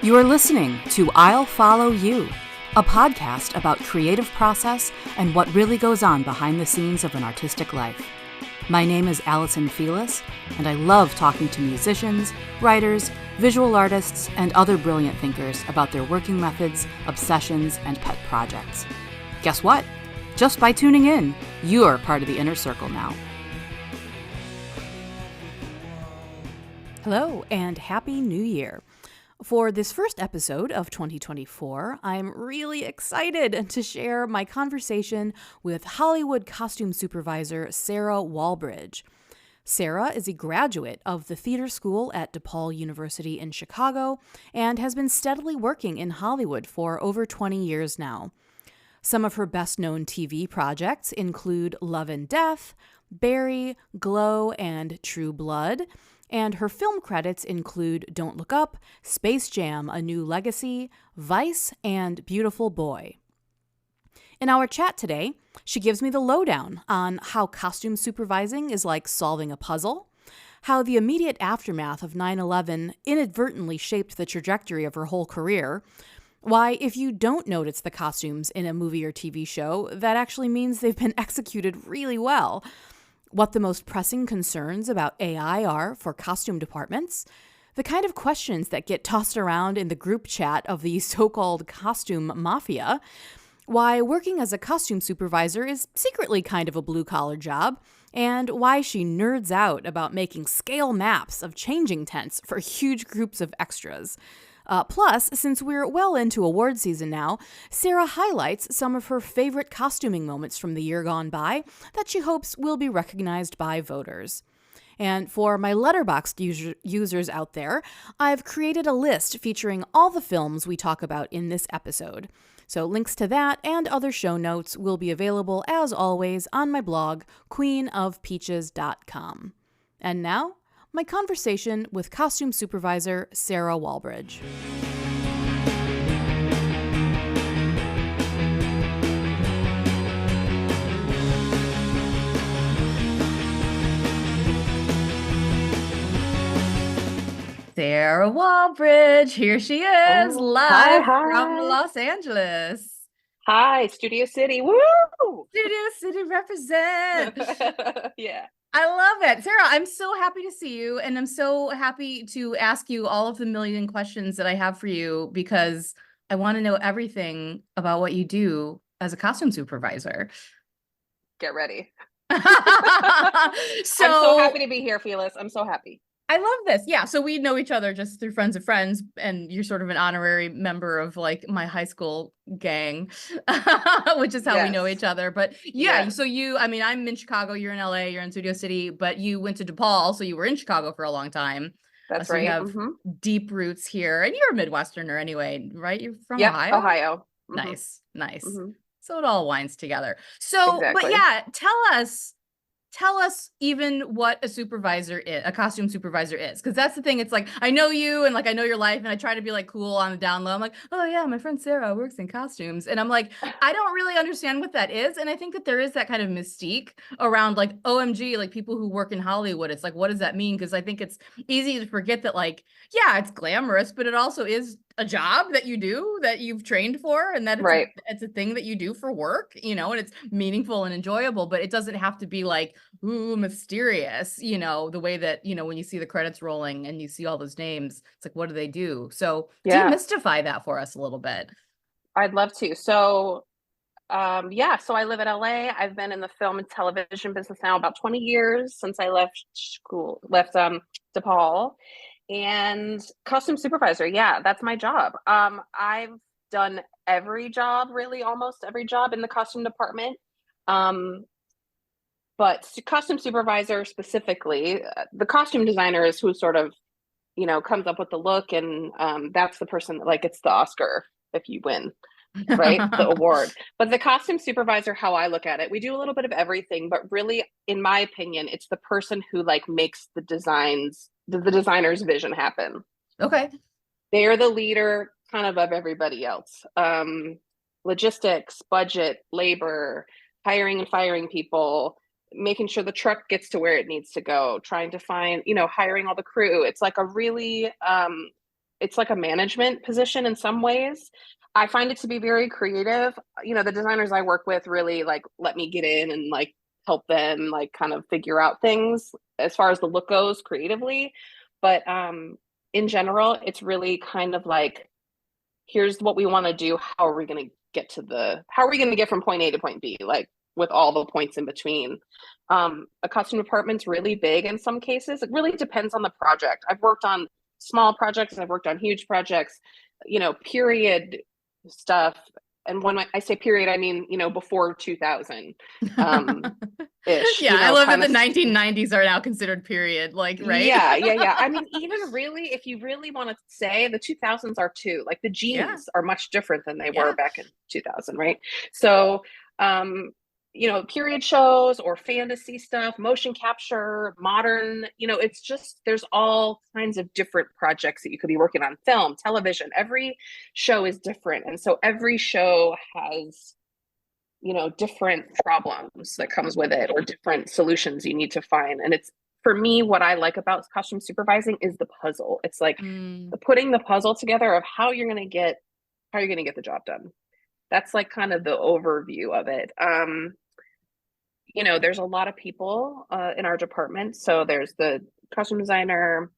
You are listening to I'll Follow You, a podcast about creative process and what really goes on behind the scenes of an artistic life. My name is Allison Felis, and I love talking to musicians, writers, visual artists, and other brilliant thinkers about their working methods, obsessions, and pet projects. Guess what? Just by tuning in, you're part of the inner circle now. Hello, and Happy New Year. For this first episode of 2024, I'm really excited to share my conversation with Hollywood costume supervisor Sara Walbridge. Sara is a graduate of the theater school at DePaul University in Chicago and has been steadily working in Hollywood for over 20 years now. Some of her best-known TV projects include Love and Death, Barry, Glow, and True Blood. And her film credits include Don't Look Up, Space Jam: A New Legacy, Vice, and Beautiful Boy. In our chat today, she gives me the lowdown on how costume supervising is like solving a puzzle, how the immediate aftermath of 9/11 inadvertently shaped the trajectory of her whole career, why if you don't notice the costumes in a movie or TV show, that actually means they've been executed really well, what the most pressing concerns about AI are for costume departments, the kind of questions that get tossed around in the group chat of the so-called Costume Mafia, why working as a costume supervisor is secretly kind of a blue-collar job, and why she nerds out about making scale maps of changing tents for huge groups of extras. Plus, since we're well into award season now, Sara highlights some of her favorite costuming moments from the year gone by that she hopes will be recognized by voters. And for my Letterboxd users out there, I've created a list featuring all the films we talk about in this episode. So links to that and other show notes will be available, as always, on my blog, queenofpeaches.com. And now, my conversation with costume supervisor Sara Walbridge. Sara Walbridge, here she is, live from Los Angeles. Hi, Studio City. Woo! Studio City represent. Yeah. I love it. Sara, I'm so happy to see you, and I'm so happy to ask you all of the million questions that I have for you because I want to know everything about what you do as a costume supervisor. Get ready. So I'm so happy to be here, Felis. I'm so happy. I love this. Yeah, so we know each other just through friends of friends, and you're sort of an honorary member of like my high school gang, which is how we know each other. But yeah, so I'm in Chicago, you're in LA, you're in Studio City, but you went to DePaul, so you were in Chicago for a long time. That's so right. You have deep roots here, and you're a Midwesterner anyway, right? You're from Ohio? Ohio. Nice. So it all winds together. So, exactly. But yeah, tell us even what a costume supervisor is. Because that's the thing. It's like, I know you and like, I know your life, and I try to be like cool on the down low. I'm like, oh yeah, my friend Sara works in costumes. And I'm like, I don't really understand what that is. And I think that there is that kind of mystique around like, OMG, like people who work in Hollywood. It's like, what does that mean? Because I think it's easy to forget that like, yeah, it's glamorous, but it also is a job that you do, that you've trained for, and that it's a thing that you do for work, and it's meaningful and enjoyable, but it doesn't have to be like, ooh, mysterious, the way that, when you see the credits rolling and you see all those names, it's like, what do they do? So demystify that for us a little bit. I'd love to. So, so I live in LA. I've been in the film and television business now about 20 years since I left DePaul. And costume supervisor, that's my job. I've done every job, really almost every job in the costume department. But costume supervisor specifically, the costume designer is who sort of, comes up with the look, and that's the person that like gets the Oscar if you win, right? The award. But the costume supervisor, how I look at it, we do a little bit of everything, but really, in my opinion, it's the person who like makes the designer's vision happen. Okay. They're the leader kind of everybody else. Logistics, budget, labor, hiring and firing people, making sure the truck gets to where it needs to go, trying to find, hiring all the crew. It's like a really it's like a management position in some ways. I find it to be very creative. The designers I work with really like let me get in and like help them like kind of figure out things as far as the look goes creatively. But in general, it's really kind of like, here's what we want to do. How are we going to get from point A to point B? Like with all the points in between. A costume department's really big in some cases. It really depends on the project. I've worked on small projects, I've worked on huge projects, period stuff. And when I say period, I mean, before 2000 ish, Yeah, I love that the of 1990s are now considered period, like, right? yeah. I mean, even really, if you really want to say, the 2000s are too, like the Yeah. jeans are much different than they were Yeah. back in 2000, right? So, period shows or fantasy stuff, motion capture, modern, it's just, there's all kinds of different projects that you could be working on: film, television. Every show is different. And so every show has, different problems that comes with it or different solutions you need to find. And it's, for me, what I like about costume supervising is the puzzle. It's like putting the puzzle together of how you're going to get the job done. That's like kind of the overview of it. There's a lot of people in our department. So there's the costume designer,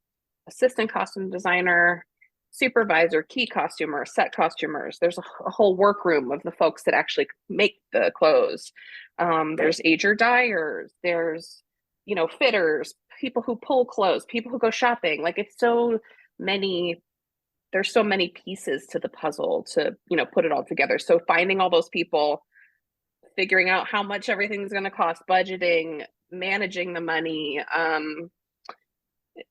assistant costume designer, supervisor, key costumer, set costumers. There's a whole workroom of the folks that actually make the clothes. There's ager dyers. There's, fitters, people who pull clothes, people who go shopping. Like it's so many, there's so many pieces to the puzzle to, put it all together. So finding all those people, figuring out how much everything's going to cost, budgeting, managing the money,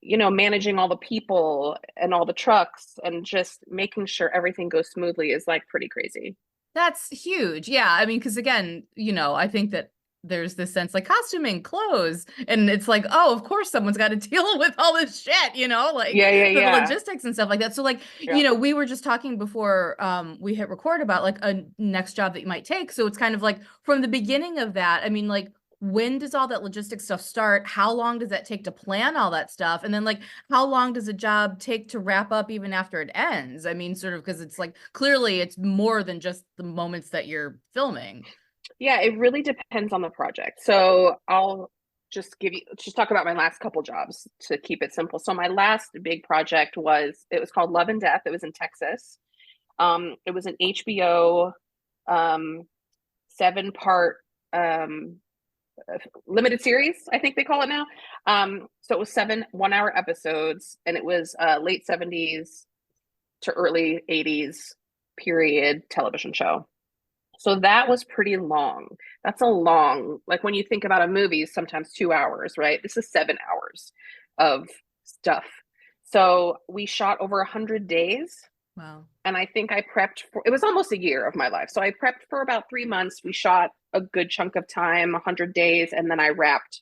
managing all the people and all the trucks and just making sure everything goes smoothly is like pretty crazy. That's huge. Yeah. I mean, because again, I think that there's this sense like costuming, clothes, and it's like, oh, of course someone's got to deal with all this shit, like the Yeah. logistics and stuff like that. So like, Yeah. we were just talking before we hit record about like a next job that you might take. So it's kind of like from the beginning of that, I mean, like, when does all that logistics stuff start? How long does that take to plan all that stuff? And then like, how long does a job take to wrap up even after it ends? I mean, sort of, because it's like, clearly it's more than just the moments that you're filming. Yeah, it really depends on the project. So I'll just talk about my last couple jobs to keep it simple. So my last big project it was called Love and Death. It was in Texas. It was an HBO 7-part limited series, I think they call it now. So it was 7 1-hour episodes, and it was late 70s to early 80s period television show. So that was pretty long. That's a long, like when you think about a movie, sometimes 2 hours, right? This is 7 hours of stuff. So we shot over 100 days. Wow. And I think it was almost a year of my life. So I prepped for about 3 months. We shot a good chunk of time, 100 days. And then I wrapped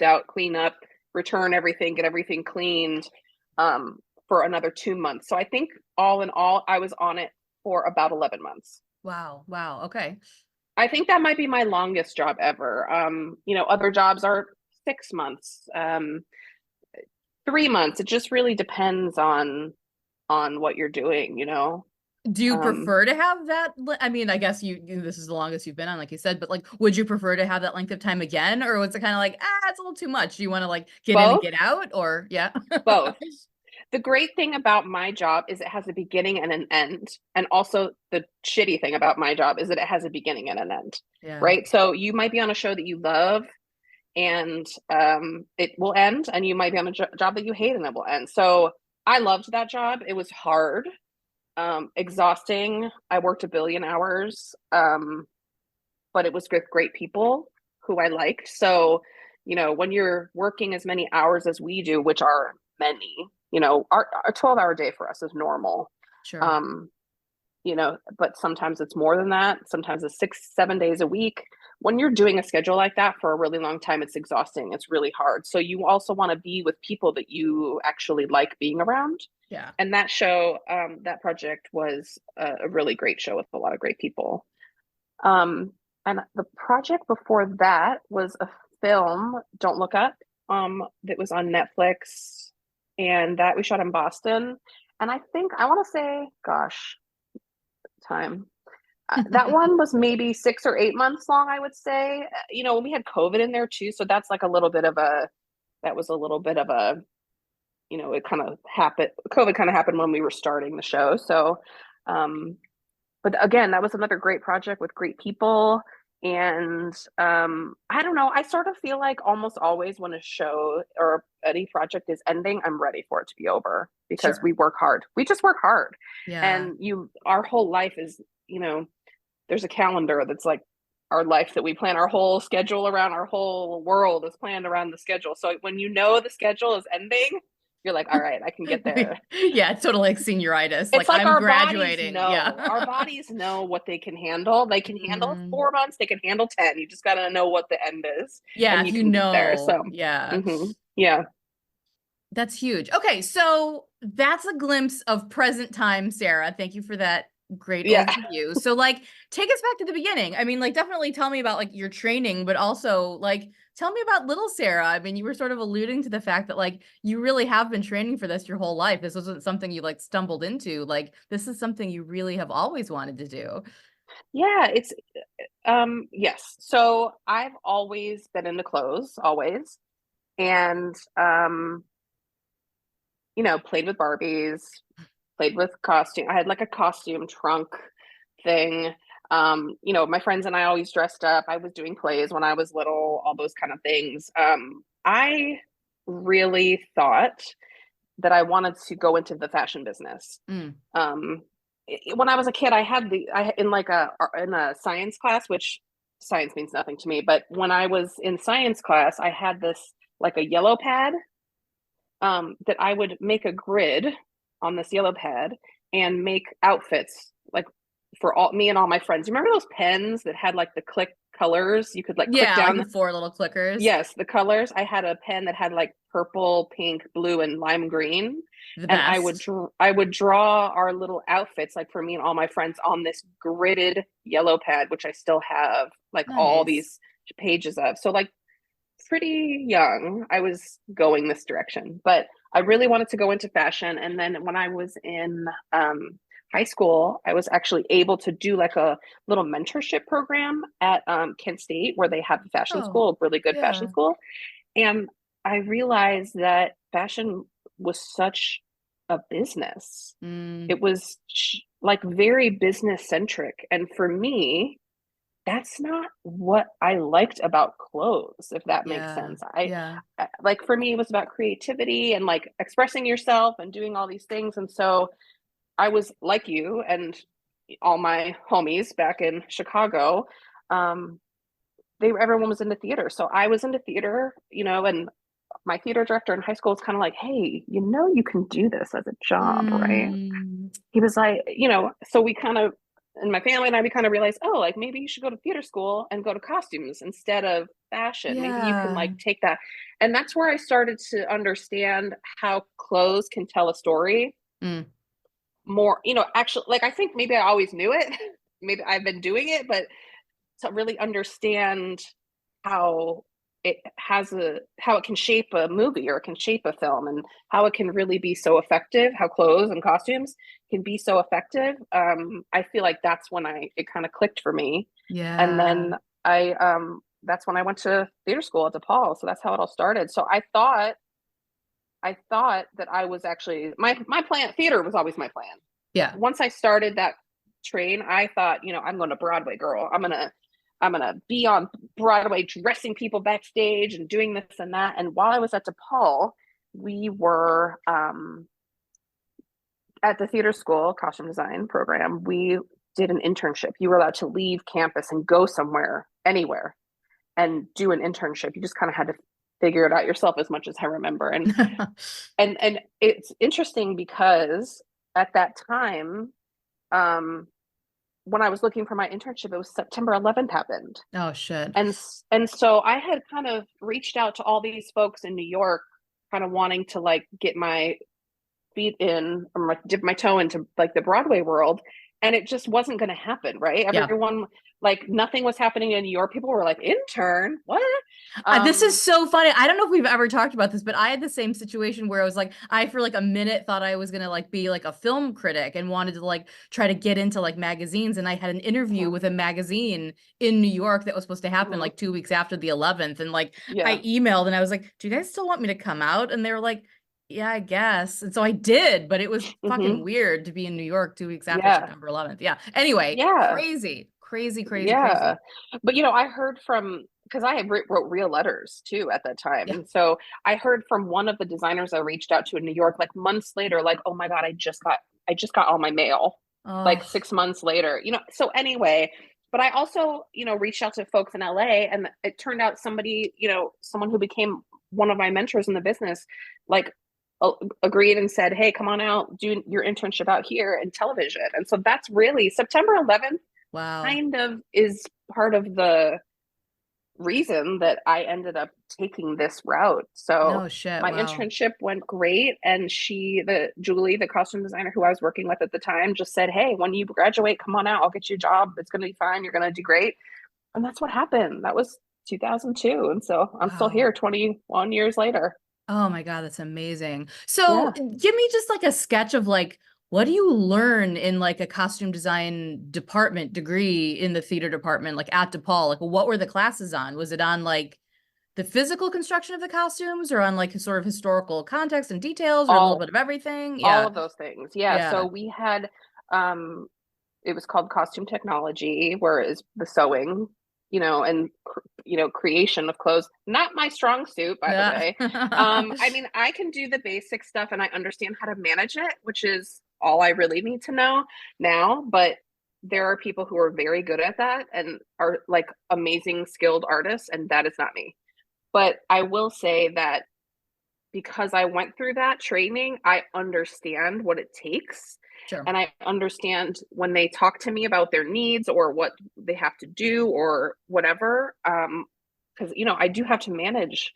out, clean up, return everything, get everything cleaned for another 2 months. So I think all in all, I was on it for about 11 months. Wow. Okay. I think that might be my longest job ever. Other jobs are 6 months, 3 months. It just really depends on what you're doing, Do you prefer to have that? I mean, I guess this is the longest you've been on, like you said, but like, would you prefer to have that length of time again? Or was it kind of like, it's a little too much? Do you want to like get in and get out, or yeah? Both. The great thing about my job is it has a beginning and an end. And also the shitty thing about my job is that it has a beginning and an end. Yeah. Right. So you might be on a show that you love and it will end, and you might be on a job that you hate and it will end. So I loved that job. It was hard, exhausting. I worked a billion hours, but it was with great people who I liked. So, when you're working as many hours as we do, which are many, our 12-hour day for us is normal. Sure. But sometimes it's more than that. Sometimes it's 6-7 days a week. When you're doing a schedule like that for a really long time, it's exhausting. It's really hard. So you also want to be with people that you actually like being around. Yeah. And that show, that project was a really great show with a lot of great people. And the project before that was a film, Don't Look Up, that was on Netflix and that we shot in Boston. And I think I want to say, gosh, time. That one was maybe 6 or 8 months long, I would say. We had COVID in there too, so that's like a little bit of a that was a little bit of a it kind of happened. COVID kind of happened when we were starting the show. So, but again, that was another great project with great people. And I don't know. I sort of feel like almost always when a show or any project is ending, I'm ready for it to be over because Sure. we work hard. We just work hard. Yeah. And our whole life is, there's a calendar that's like our life that we plan our whole schedule around. Our whole world is planned around the schedule. So when the schedule is ending, you're like, all right, I can get there. Yeah, it's totally like senioritis. Like It's like I'm our bodies graduating. know. Yeah. Our bodies know what they can handle. They can handle Mm. 4 months. They can handle 10. You just got to know what the end is, Yeah, and if you you can get there. know. So, Yeah. yeah, That's huge. Okay, so that's a glimpse of present time, Sarah. Thank you for that great yeah. overview. So like take us back to the beginning. I mean, like definitely tell me about like your training, but also like tell me about little Sarah. I mean, you were sort of alluding to the fact that like you really have been training for this your whole life. This wasn't something you like stumbled into. Like this is something you really have always wanted to do. Yeah, it's yes. So I've always been into clothes, always. And played with Barbies, played with costume. I had like a costume trunk thing. My friends and I always dressed up. I was doing plays when I was little, all those kind of things. I really thought that I wanted to go into the fashion business. Mm. When I was a kid, in a science class, which science means nothing to me, but when I was in science class, I had this like a yellow pad that I would make a grid on this yellow pad and make outfits like for all me and all my friends. You remember those pens that had like the click colors? You could like click Yeah, like down. the four little clickers. Yes, the colors. I had a pen that had like purple, pink, blue, and lime green, The and best. I would draw our little outfits like for me and all my friends on this gridded yellow pad, which I still have like all Nice. these pages of. So like pretty young, I was going this direction, but I really wanted to go into fashion. And then when I was in high school, I was actually able to do like a little mentorship program at Kent State where they have a fashion Oh, school, a really good fashion yeah. school. And I realized that fashion was such a business. Mm, It was like very business centric. And for me, that's not what I liked about clothes, if that makes yeah. sense. Yeah. Like for me, it was about creativity and like expressing yourself and doing all these things. And so I was like you and all my homies back in Chicago. Um, everyone was into theater, so I was into theater, and my theater director in high school was kind of like, "Hey, you can do this as a job, right?" Mm, He was like, so we kind of, and my family and I, we kind of realized, oh, like maybe you should go to theater school and go to costumes instead of fashion. Maybe you can yeah. like take that. And that's where I started to understand how clothes can tell a story Mm, more, actually, like I think maybe I always knew it. Maybe I've been doing it, but to really understand how how it can shape a movie or it can shape a film and how it can really be so effective, how clothes and costumes can be so effective. I feel like that's when it kind of clicked for me. And yeah. then that's when I went to theater school at DePaul. So that's how it all started. So I thought that I was actually my plan. Theater was always my plan. Yeah. Once I started that train, I thought, I'm going to Broadway, girl. I'm gonna be on Broadway, dressing people backstage and doing this and that. And while I was at DePaul, we were at the theater school costume design program. We did an internship. You were allowed to leave campus and go somewhere, anywhere, and do an internship. You just kind of had to figure it out yourself, as much as I remember. And it's interesting because at that time, um, when I was looking for my internship, it was September 11th happened. Oh shit. And so I had kind of reached out to all these folks in New York, kind of wanting to like get my feet in or dip my toe into like the Broadway world. And it just wasn't going to happen, right? Yeah. Like nothing was happening in New York. People were like, intern? What? This is Um, so funny. I don't know if we've ever talked about this, but I had the same situation where I was like, I for like a minute thought I was gonna like be like a film critic and wanted to like try to get into like magazines. And I had an interview mhm, with a magazine in New York that was supposed to happen mhm, like 2 weeks after the 11th. And like I yeah. emailed and I was like, do you guys still want me to come out? And they were like, yeah, I guess. And so I did, but it was fucking Hmm. weird to be in New York 2 weeks after Yeah. September 11th. Yeah. Anyway, Yeah. crazy, crazy, crazy, Yeah. crazy. But I heard from, because I had wrote real letters too at that time. Yeah. And so I heard from one of the designers I reached out to in New York, like months later, like, oh my God, I just got all my mail like Oh, 6 months later. So anyway, but I also, reached out to folks in LA, and it turned out somebody, someone who became one of my mentors in the business, like agreed and said, hey, come on out, do your internship out here in television. And so that's really September 11th wow. kind of is part of the reason that I ended up taking this route. So No shit. my Wow. internship went great, and Julie, the costume designer who I was working with at the time, just said, "Hey, when you graduate, come on out. I'll get you a job. It's going to be fine. You're going to do great." And that's what happened. That was 2002, and so I'm still Wow. here 21 years later. Oh my God, that's amazing. So Yeah. give me just like a sketch of like, what do you learn in like a costume design department degree in the theater department, like at DePaul? Like, what were the classes on? Was it on like the physical construction of the costumes or on like sort of historical context and details or a little all bit of everything? all Yeah. of those things. Yeah. Yeah. So we had um it was called costume technology, where is the sewing, and creation of clothes. Not my strong suit, by the Yeah. way. I mean, I can do the basic stuff and I understand how to manage it, which is all I really need to know now. But there are people who are very good at that and are like amazing skilled artists, and that is not me. But I will say that because I went through that training, I understand what it takes. Sure. And I understand when they talk to me about their needs or what they have to do or whatever. Because, I do have to manage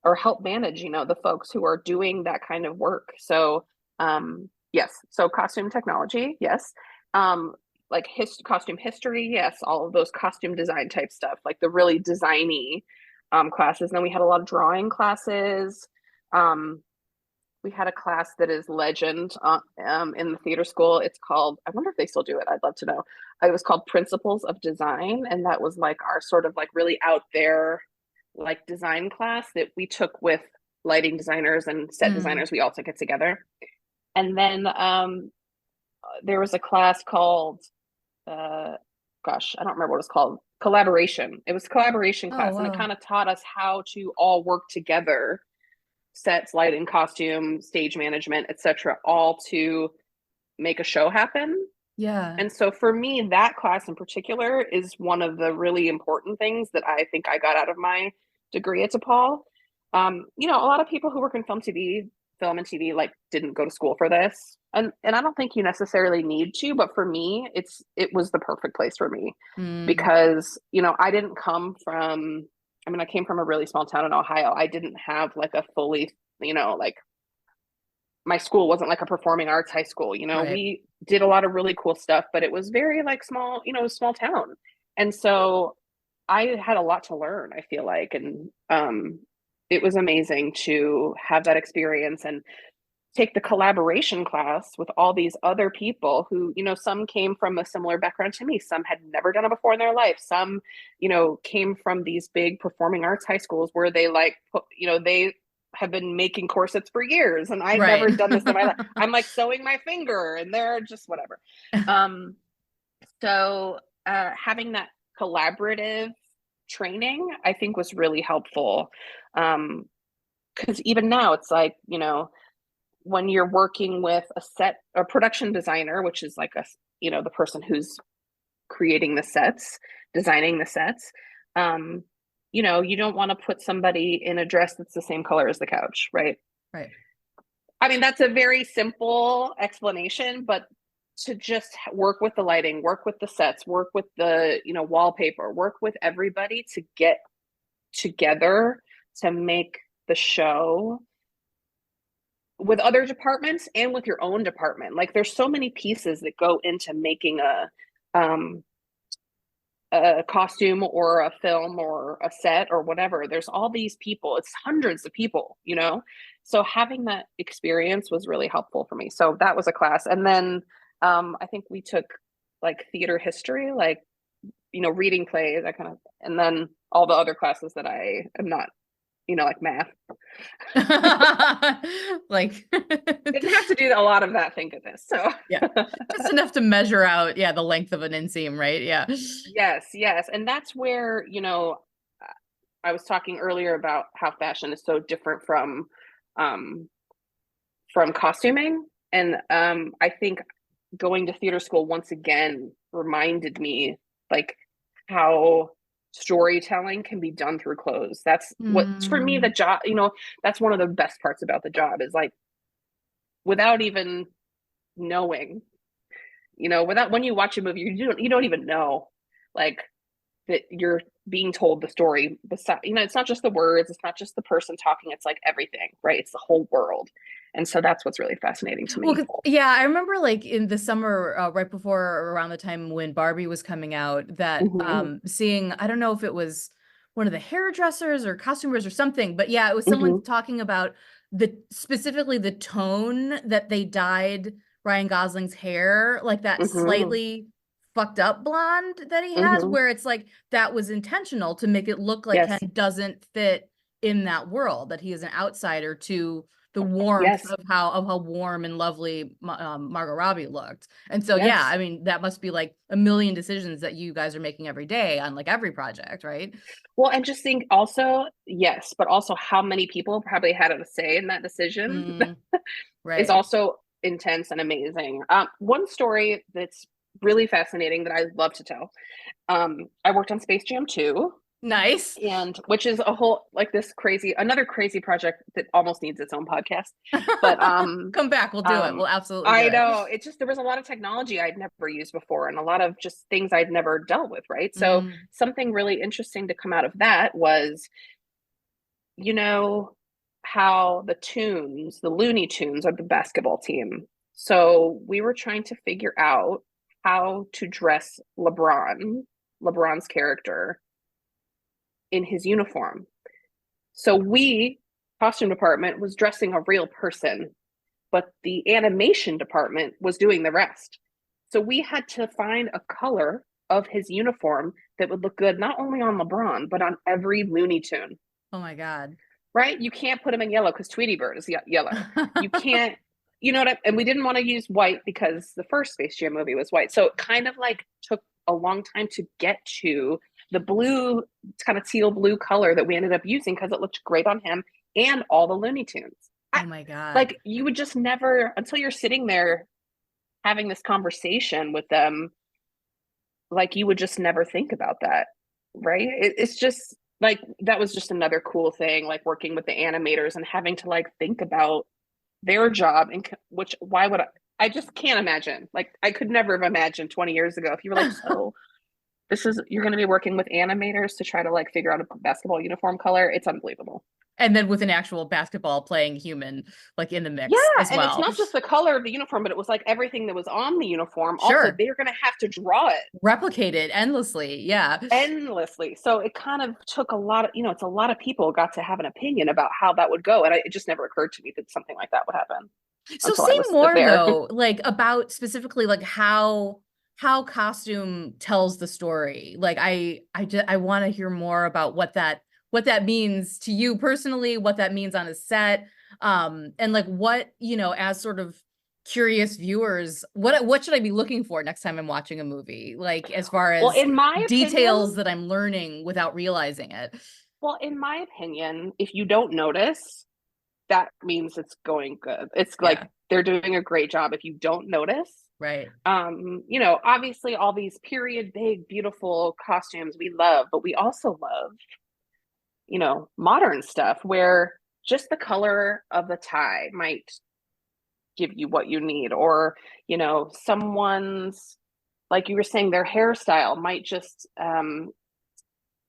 or help manage, the folks who are doing that kind of work. So, yes. So, costume technology, yes. Like costume history, yes. All of those costume design type stuff, like the really designy classes. And then we had a lot of drawing classes. Um, we had a class that is legend in the theater school. It's called, I wonder if they still do it. I'd love to know. It was called Principles of Design. And that was like our sort of like really out there, like design class that we took with lighting designers and set Mm. designers. We all took it together. And then there was a class called, uh, gosh, I don't remember what it's called. Collaboration. It was a collaboration Oh, class, and it wow. kind of taught us how to all work together, sets, lighting, costume, stage management, etc., all to make a show happen. Yeah. And so for me, that class in particular is one of the really important things that I think I got out of my degree at DePaul. A lot of people who work in film and TV, like didn't go to school for this. And I don't think you necessarily need to, but for me, it was the perfect place for me Mm. because, I didn't come from, I mean, I came from a really small town in Ohio. I didn't have like a fully, like my school wasn't like a performing arts high school. Right. We did a lot of really cool stuff, but it was very like small, small town. And so I had a lot to learn, I feel like. And it was amazing to have that experience and take the collaboration class with all these other people who, some came from a similar background to me. Some had never done it before in their life. Some, came from these big performing arts high schools where they like, they have been making corsets for years. And I'd Right. never done this in my life. I'm like sewing my finger and they're just whatever. Um, so having that collaborative training, I think was really helpful. Because even now it's like, when you're working with a production designer, which is like the person who's creating the sets, designing the sets, um, you don't want to put somebody in a dress that's the same color as the couch, right? Right. I mean, that's a very simple explanation, but to just work with the lighting, work with the sets, work with the, wallpaper, work with everybody to get together to make the show with other departments and with your own department. Like there's so many pieces that go into making um a costume or a film or a set or whatever. There's all these people. It's hundreds of people, you know? So having that experience was really helpful for me. So that was a class. And then I think we took like theater history, like, you know, reading plays, that kind of, and then all the other classes that I am not, you know, like math. Like Didn't have to do a lot of that, thank goodness. So yeah, just enough to measure out, yeah, the length of an inseam, right? Yeah. yes. And that's where, you know, I was talking earlier about how fashion is so different um from costuming. And I think going to theater school once again reminded me like how storytelling can be done through clothes. That's what for me the job, you know, that's one of the best parts about the job is like without even knowing, you know, without when you watch a movie, you don't even know like that you're being told the story beside, you know, it's not just the words, it's not just the person talking, it's like everything, right? It's the whole world. And so that's what's really fascinating to me. Well, yeah, I remember like in the summer, right before around the time when Barbie was coming out, that Mm-hmm. seeing, I don't know if it was one of the hairdressers or costumers or something, but yeah, it was someone Mm-hmm. talking about specifically the tone that they dyed Ryan Gosling's hair, like that Mm-hmm. slightly fucked up blonde that he has, Mm-hmm. where it's like that was intentional to make it look like Ken Yes. doesn't fit in that world, that he is an outsider to the warmth Yes. of how warm and lovely Margot Robbie looked. And so yeah, Yes. I mean that must be like a million decisions that you guys are making every day on like every project, right? Well, and just think also, yes, but also how many people probably had a say in that decision Mm, is right. also intense and amazing. One story that's really fascinating that I love to tell. I worked on Space Jam 2, Nice. and which is a whole like this crazy another crazy project that almost needs its own podcast. But Come back, we'll do it. We'll absolutely do I it. know it just there was a lot of technology I'd never used before and a lot of just things I'd never dealt with, right? So Mm, something really interesting to come out of that was, you know, how the Looney Tunes are the basketball team. So we were trying to figure out how to dress LeBron's character in his uniform. So costume department, was dressing a real person, but the animation department was doing the rest. So we had to find a color of his uniform that would look good not only on LeBron, but on every Looney Tune, oh my God. right? You can't put him in yellow because Tweety Bird is yellow. You can't, you know what and we didn't want to use white because the first Space Jam movie was white. So it kind of like took a long time to get to the blue, kind of teal blue color that we ended up using because it looked great on him and all the Looney Tunes. Oh my God. Like you would just never, until you're sitting there having this conversation with them, like you would just never think about that, right? It's just like that was just another cool thing, like working with the animators and having to like think about their job and which why would I just can't imagine. Like I could never have imagined 20 years ago if you were like, so this is you're going to be working with animators to try to like figure out a basketball uniform color. It's unbelievable. And then with an actual basketball playing human like in the Yeah, mix as and it's well. not just the color of the uniform, but it was like everything that was on the uniform. Also, Sure. they're going to have to draw it Replicate it endlessly. Yeah. endlessly. So it kind of took a lot of, you know, it's a lot of people got to have an opinion about how that would go. And it just never occurred to me that something like that would happen So until I say was more there. though, like about specifically like how costume tells the story. Like I want to hear more about what that means to you personally, what that means on a set, and like what, you know, as sort of curious viewers, what should I be looking for next time I'm watching a movie? Like as far Well, as in my details opinion, that I'm learning without realizing it. if you don't notice, that means it's going good. It's like Yeah, they're doing a great job if you don't notice. right. You know, obviously all these period big, beautiful costumes we love, but we also love, you know, modern stuff where just the color of the tie might give you what you need, or, you know, someone's, like you were saying, their hairstyle might just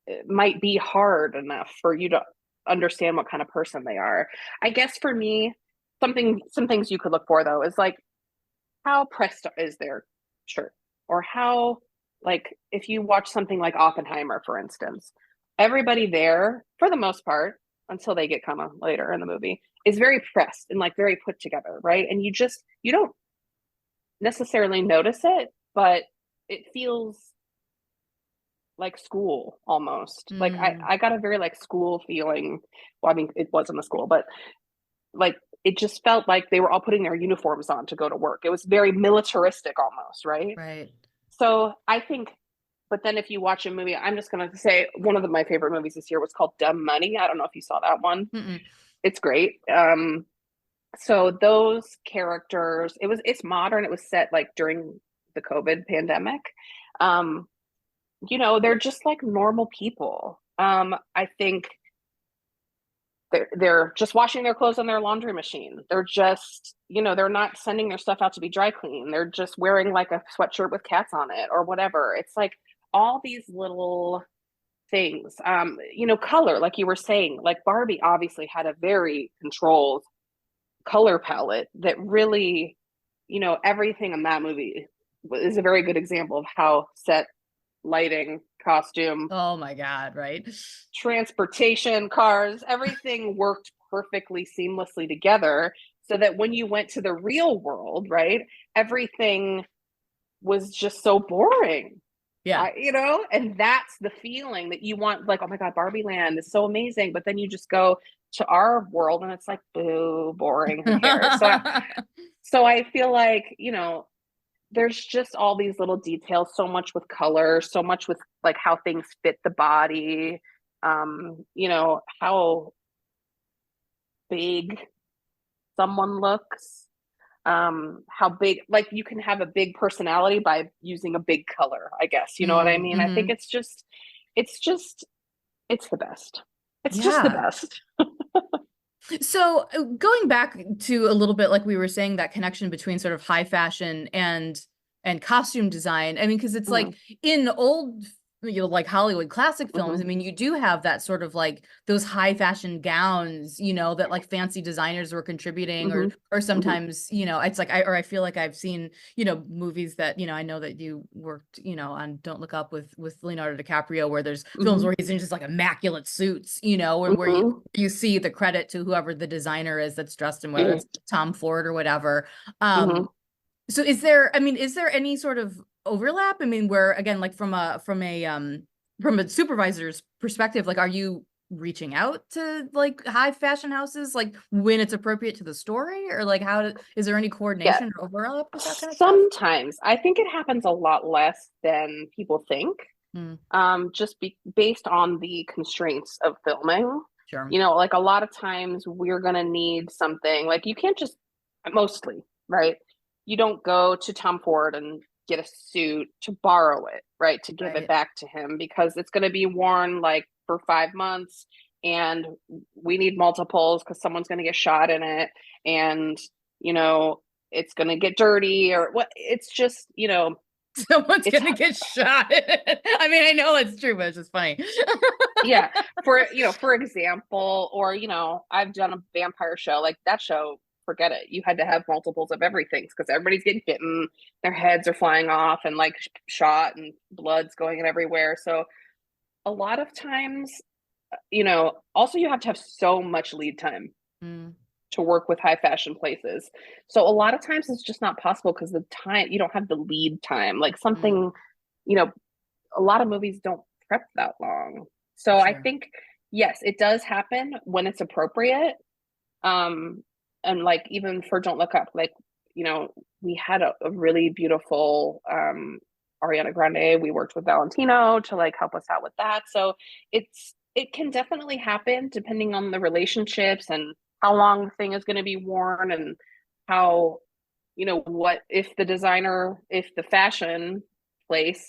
it might be hard enough for you to understand what kind of person they are. I guess for me, some things you could look for though is like how pressed is their shirt, or how like if you watch something like Oppenheimer, for instance, everybody there, for the most part, until they get kind of later in the movie, is very pressed and like very put together, right? And you don't necessarily notice it, but it feels like school almost. Like Mm, I got a very like school feeling. Well, I mean, it wasn't a school, but like it just felt like they were all putting their uniforms on to go to work. It was very militaristic almost, right? right. So I think, but then if you watch a movie, I'm just going to say one of my favorite movies this year was called Dumb Money. I don't know if you saw that one. Mm-mm. It's great. So those characters, it's modern. It was set like during the COVID pandemic. Um, they're just like normal people. I think they're just washing their clothes on their laundry machine. They're just, they're not sending their stuff out to be dry clean. They're just wearing like a sweatshirt with cats on it or whatever. It's like all these little things. Color, like you were saying, like Barbie obviously had a very controlled color palette that really, everything in that movie is a very good example of how set, lighting, costume, Oh my God, right? transportation, cars, everything worked perfectly seamlessly together so that when you went to the real world, right, everything was just so boring. Yeah. And that's the feeling that you want, like, oh my God, Barbie Land is so amazing. But then you just go to our world and it's like, boo, boring, who cares? So I feel like, there's just all these little details, so much with color, so much with like how things fit the body, how big someone looks, how big, like you can have a big personality by using a big color, I guess. You know what I mean? I think Mm-hmm. it's just, it's the best. It's just the Yeah. best. So going back to a little bit, like we were saying, that connection between sort of high fashion and costume design. I mean, because it's Mm-hmm, like in old, like Hollywood classic films, mm-hmm, I mean, you do have that sort of like those high fashion gowns, that like fancy designers were contributing, mm-hmm, or mm-hmm, sometimes, it's like I feel like I've seen, movies that, I know that you worked, on Don't Look Up with Leonardo DiCaprio, where there's films mm-hmm, where he's in just like immaculate suits, where mm-hmm. you see the credit to whoever the designer is that's dressed in, whether Mm-hmm. it's Tom Ford or whatever. Mm-hmm. So is there any sort of overlap? I mean, where again, like from a supervisor's perspective, like, are you reaching out to like high fashion houses, like when it's appropriate to the story, or like is there any Yeah. coordination or overlap with that kind of stuff? Sometimes I think it happens a lot less than people think, Mm, based on the constraints of filming. sure. Like a lot of times we're going to need something, like you can't just, mostly, right? You don't go to Tom Ford and get a suit to borrow it, right? To give it Right. back to him because it's going to be worn like for 5 months and we need multiples because someone's going to get shot in it. And, you know, it's going to get dirty or what. It's just, Someone's it's gonna get shot. I mean, I know it's true, but it's just funny. yeah, for example, or I've done a vampire show, like that show, forget it, you had to have multiples of everything because everybody's getting bitten, their heads are flying off and like shot and blood's going in everywhere. So a lot of times, also you have to have so much lead time Mm, to work with high fashion places. So a lot of times it's just not possible because the time, you don't have the lead time, like mm, something, you know a lot of movies don't prep that long. So I sure. think, yes, it does happen when it's appropriate. Um, and like even for Don't Look Up, like, we had a really beautiful Ariana Grande. We worked with Valentino to like help us out with that. So it can definitely happen depending on the relationships and how long the thing is going to be worn and how, what if if the fashion place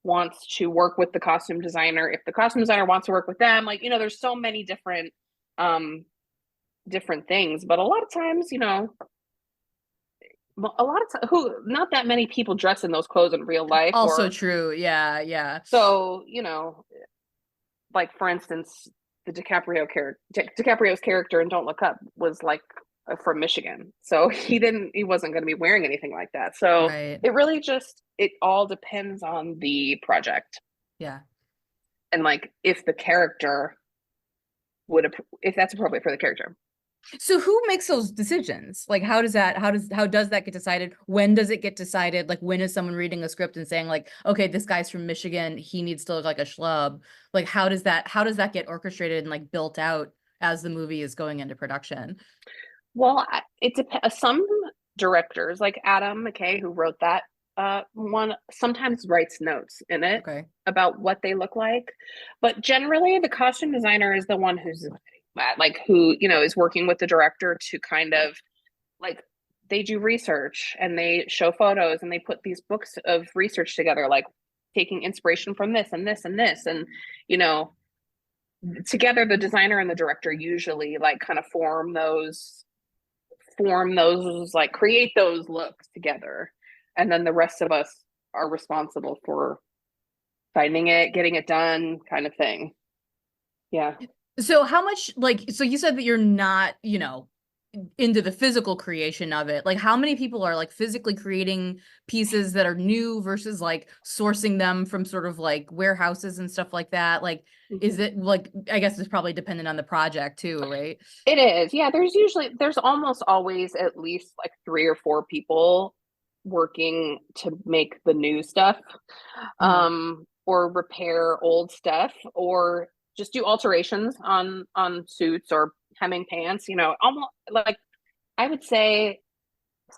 wants to work with the costume designer, if the costume designer wants to work with them, like, there's so many um different things. But a lot of times, who not that many people dress in those clothes in real life. Also Or true. Yeah, yeah. so, like for instance, the DiCaprio's character in Don't Look Up was like from Michigan. So he wasn't going to be wearing anything like that. So Right. it all depends on the project Yeah. and like if the character would, if that's appropriate for the character. So who makes those decisions? Like how does that get decided? When does it get decided? Like when is someone reading a script and saying like, okay, this guy's from Michigan, he needs to look like a schlub? Like how does that get orchestrated and like built out as the movie is going into production? Well, it depends. Some directors, like Adam McKay, who wrote that one, sometimes writes notes in it Okay. about what they look like. But generally, the costume designer is the one who's like who is working with the director to kind of like they do research and they show photos and they put these books of research together, like taking inspiration from this and this and this and you know together the designer and the director usually like kind of form those like create those looks together, and then the rest of us are responsible for finding it, getting it done, kind of thing. Yeah. So how much so you said that you're not, into the physical creation of it. Like how many people are like physically creating pieces that are new versus like sourcing them from sort of like warehouses and stuff like that? Like is it like I guess it's probably dependent on the project too, right? It is. Yeah, there's almost always at least like three or four people working to make the new stuff, Mhm. or repair old stuff, or just do alterations on suits or hemming pants. Almost like I would say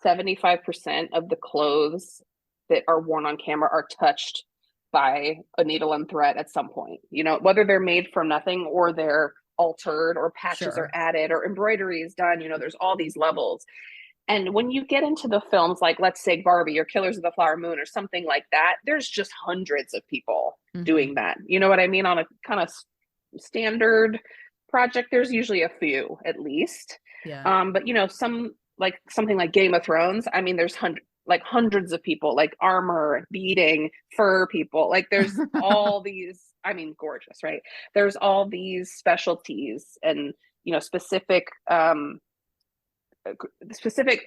75% of the clothes that are worn on camera are touched by a needle and thread at some point. Whether they're made from nothing or they're altered or patches are Sure. added or embroidery is done. There's all these levels. And when you get into the films, like let's say Barbie or Killers of the Flower Moon or something like that, there's just hundreds of people Hmm. doing that. You know what I mean? On a kind of standard project, there's usually a few at least. Yeah. But some like something like Game of Thrones, I mean, there's hundreds of people, like armor, beading, fur people. Like there's all these, I mean, gorgeous, right? There's all these specialties and specific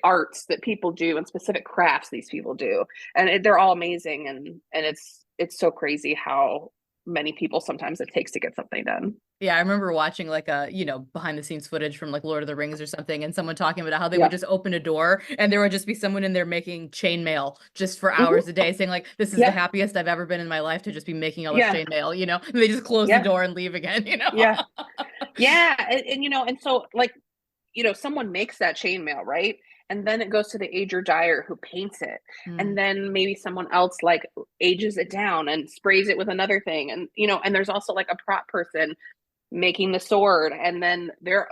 arts that people do and specific crafts these people do, and they're all amazing, and it's so crazy how many people sometimes it takes to get something done. Yeah, I remember watching like a, behind the scenes footage from like Lord of the Rings or something, and someone talking about how they would Yeah. just open a door and there would just be someone in there making chainmail just for Hmm. hours a day, saying like, "This is the Yeah. happiest I've ever been in my life to just be making all this Yeah. chainmail," And they just close the Yeah. door and leave again. Yeah. Yeah. And so like someone makes that chainmail, right? And then it goes to the ager dyer who paints it. And Mm, then maybe someone else like ages it down and sprays it with another thing. And and there's also like a prop person making the sword, and then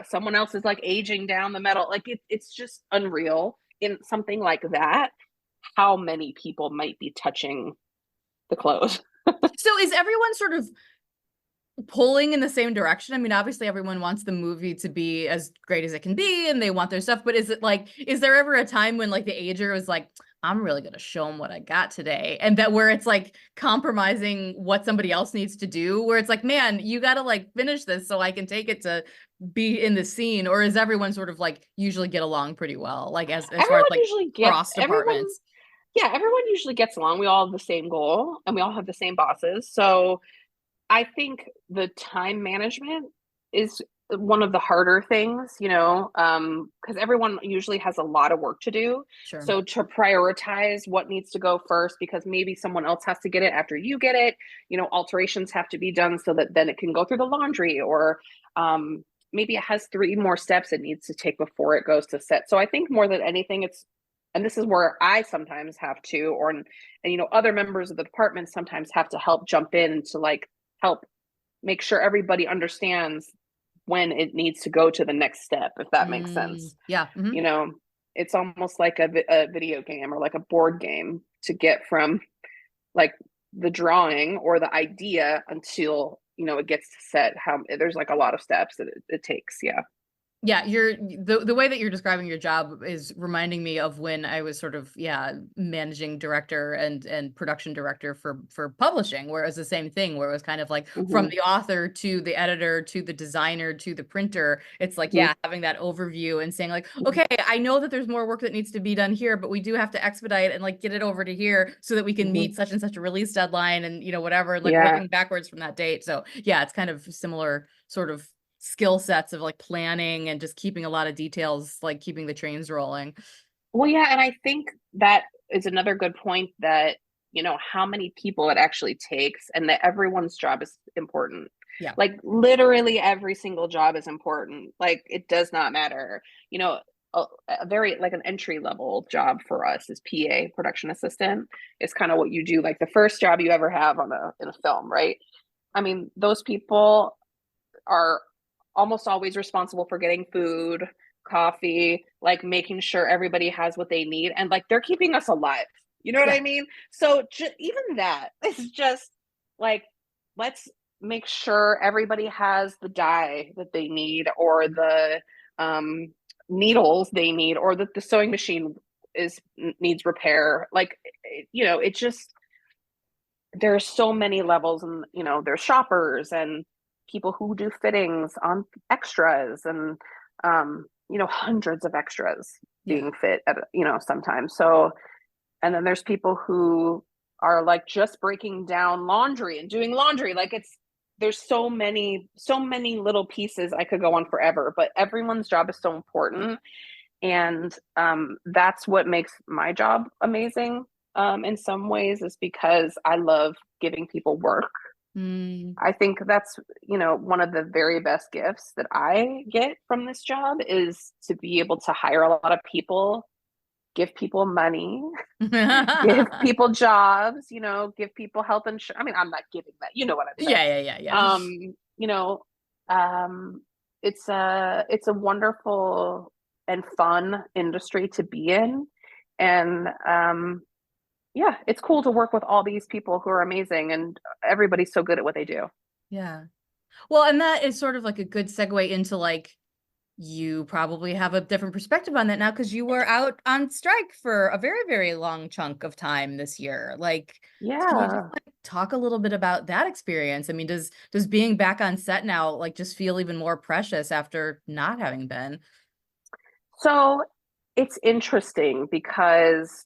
someone else is like aging down the metal. Like it's just unreal in something like that, how many people might be touching the clothes. So is everyone sort of pulling in the same direction? I mean, obviously everyone wants the movie to be as great as it can be and they want their stuff, but is there ever a time when like the ager was like, I'm really going to show them what I got today, and that where it's like compromising what somebody else needs to do, where it's like, man, you got to like finish this so I can take it to be in the scene? Or is everyone sort of like usually get along pretty well, like as far as everyone like usually gets cross everyone departments? Yeah, everyone usually gets along. We all have the same goal and we all have the same bosses. So I think the time management is one of the harder things, because everyone usually has a lot of work to do. Sure. So to prioritize what needs to go first, because maybe someone else has to get it after you get it, alterations have to be done so that then it can go through the laundry, or maybe it has three more steps it needs to take before it goes to set. So I think more than anything, and this is where I sometimes have to, and other members of the department sometimes have to help jump in to like help make sure everybody understands when it needs to go to the next step, if that makes sense. Yeah. You know, it's almost like a video game or like a board game to get from like the drawing or the idea until it gets to set. How there's like a lot of steps that it takes. Yeah. Yeah, the way that you're describing your job is reminding me of when I was sort of, yeah, managing director and production director for publishing, where it was the same thing, where it was kind of like from Hmm. the author to the editor to the designer to the printer. It's like, Hmm. yeah, having that overview and saying like, okay, I know that there's more work that needs to be done here, but we do have to expedite and like get it over to here so that we can Hmm. meet such and such a release deadline and whatever, and like Yeah. working backwards from that date. So yeah, it's kind of similar sort of skill sets of like planning and just keeping a lot of details, like keeping the trains rolling. Well, yeah, and I think that is another good point that, how many people it actually takes and that everyone's job is important. Yeah. Like literally every single job is important. Like it does not matter. You know, a very like an entry level job for us is PA, production assistant. It's kind of what you do, like the first job you ever have in a film, right? I mean, those people are almost always responsible for getting food, coffee, like making sure everybody has what they need. And like they're keeping us alive. You know what Yeah. I mean? So even that is just like, let's make sure everybody has the dye that they need or the um, needles they need or that the sewing machine is needs repair. Like, it just, there's so many levels and there's shoppers and people who do fittings on extras and hundreds of extras Yeah. being fit at sometimes. So and then there's people who are like just breaking down laundry and doing laundry. Like there's so many little pieces. I could go on forever, but everyone's job is so important. And that's what makes my job amazing, in some ways, is because I love giving people work. Mm. I think that's, one of the very best gifts that I get from this job is to be able to hire a lot of people, give people money, give Yeah, people jobs, give people health insurance. I mean, I'm not giving that, you know what I'm saying. yeah, yeah, yeah. Um, you know, um, it's a wonderful and fun industry to be in. And yeah, it's cool to work with all these people who are amazing and everybody's so good at what they do. Yeah. Well, and that is sort of like a good segue into like you probably have a different perspective on that now because you were out on strike for a very, very long chunk of time this year. Like, can you just Yeah. like talk a little bit about that experience? I mean, does being back on set now like just feel even more precious after not having been? So it's interesting because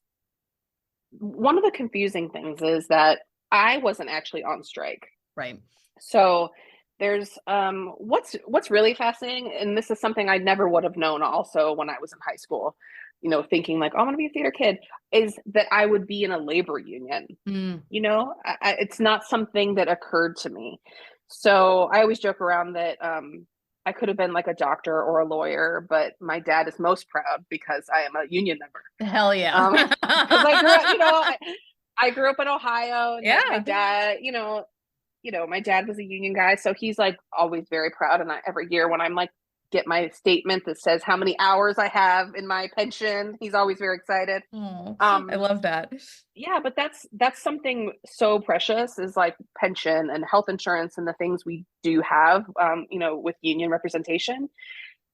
one of the confusing things is that I wasn't actually on strike. Right. So there's what's really fascinating, and this is something I never would have known also when I was in high school, thinking like, oh, I'm gonna be a theater kid, is that I would be in a labor union. Mm. It's not something that occurred to me. So I always joke around that I could have been like a doctor or a lawyer, but my dad is most proud because I am a union member. Hell yeah. Because I grew up, I grew up in Ohio, and like my Yeah. dad, my dad was a union guy, so he's like always very proud. And every year when I'm like get my statement that says how many hours I have in my pension, he's always very excited. Oh, I Um, love that. yeah, but that's something so precious, is like pension and health insurance and the things we do have, with union representation.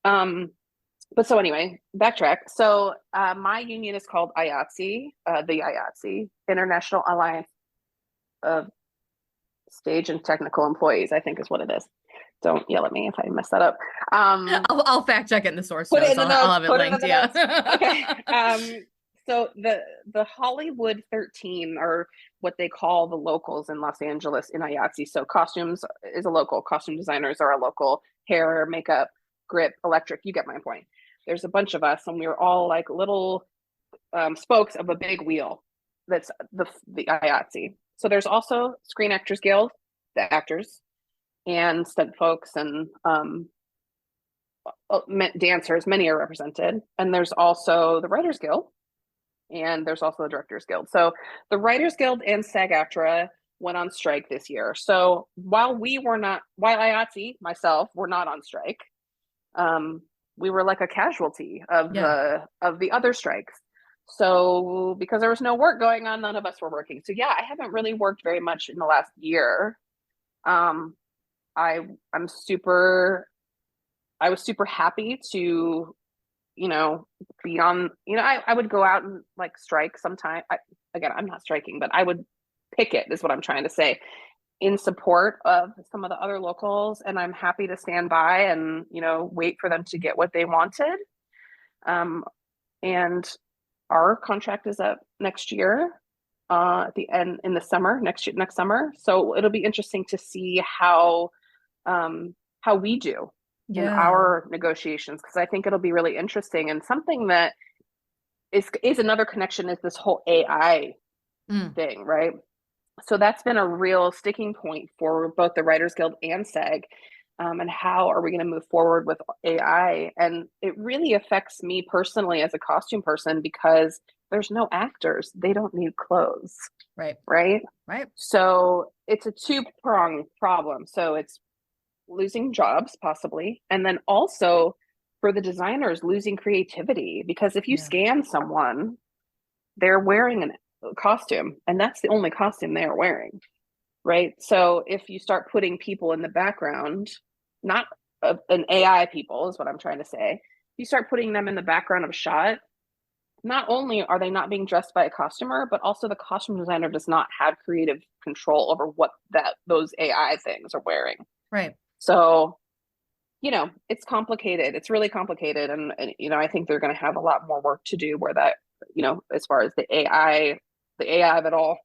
Um, but so anyway, backtrack. So my union is called IATSE, the IATSE, International Alliance of Stage and Technical Employees, I think is what it is. Don't yell at me if I mess that up. I'll fact check it in the source Put it notes. in the I'll notes. have it Put it in linked. the notes. Okay. Yeah. So the Hollywood 13 are what they call the locals in Los Angeles in IATSE. So costumes is a local. Costume designers are a local. Hair, makeup, grip, electric. You get my point. There's a bunch of us, and we're all like little spokes of a big wheel. That's the IATSE. So there's also Screen Actors Guild, the actors, and stunt folks and dancers. Many are represented, and there's also the Writers Guild, and there's also the Directors Guild. So the Writers Guild and SAG-AFTRA went on strike this year. So while IATSE, myself, were not on strike, we were like a casualty of Yeah. the other strikes. So because there was no work going on, none of us were working. So yeah, I haven't really worked very much in the last year. I'm super I was super happy to, be on, I would go out and like strike sometime. Again, I'm not striking, but I would picket is what I'm trying to say, in support of some of the other locals. And I'm happy to stand by and, wait for them to get what they wanted. And our contract is up next year, at the end in the summer, next summer. So it'll be interesting to see how we do in Yeah. our negotiations, because I think it'll be really interesting. And something that is another connection is this whole AI thing, right? So that's been a real sticking point for both the Writers Guild and SAG. And how are we going to move forward with AI? And it really affects me personally as a costume person, because there's no actors. They don't need clothes. Right. Right. Right. So it's a two-pronged problem. So it's losing jobs possibly, and then also for the designers losing creativity, because if you scan someone, they're wearing a costume and that's the only costume they're wearing, right? So if you start putting people in the background, not an AI people is what I'm trying to say, you start putting them in the background of a shot, not only are they not being dressed by a costumer, but also the costume designer does not have creative control over what those AI things are wearing. Right. So, it's complicated. It's really complicated. And I think they're going to have a lot more work to do where that, as far as the AI of it all.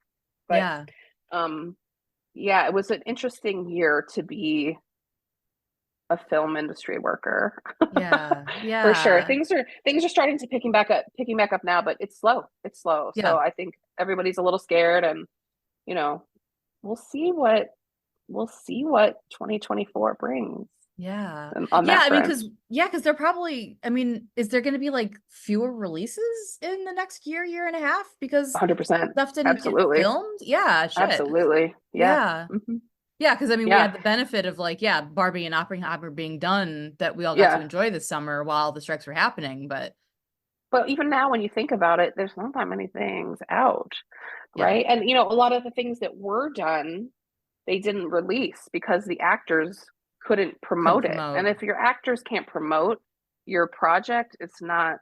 But, yeah, it was an interesting year to be a film industry worker. Yeah. For sure. Yeah. Things are starting to picking back up now, but it's slow. It's slow. Yeah. So I think everybody's a little scared, and, we'll see what 2024 brings. Yeah. On Yeah. that I mean, front. because they're probably, I mean, is there going to be like fewer releases in the next year and a half because 100%. stuff didn't get Absolutely. filmed? Yeah. Shit. Absolutely. Yeah. Yeah. Mm-hmm. Yeah. Because I mean, we Yeah. had the benefit of like, Barbie and Oppenheimer being done that we all got to Yeah. enjoy this summer while the strikes were happening. But even now, when you think about it, there's not that many things out, yeah. right? And a lot of the things that were done, they didn't release because the actors couldn't promote it. And if your actors can't promote your project, it's not,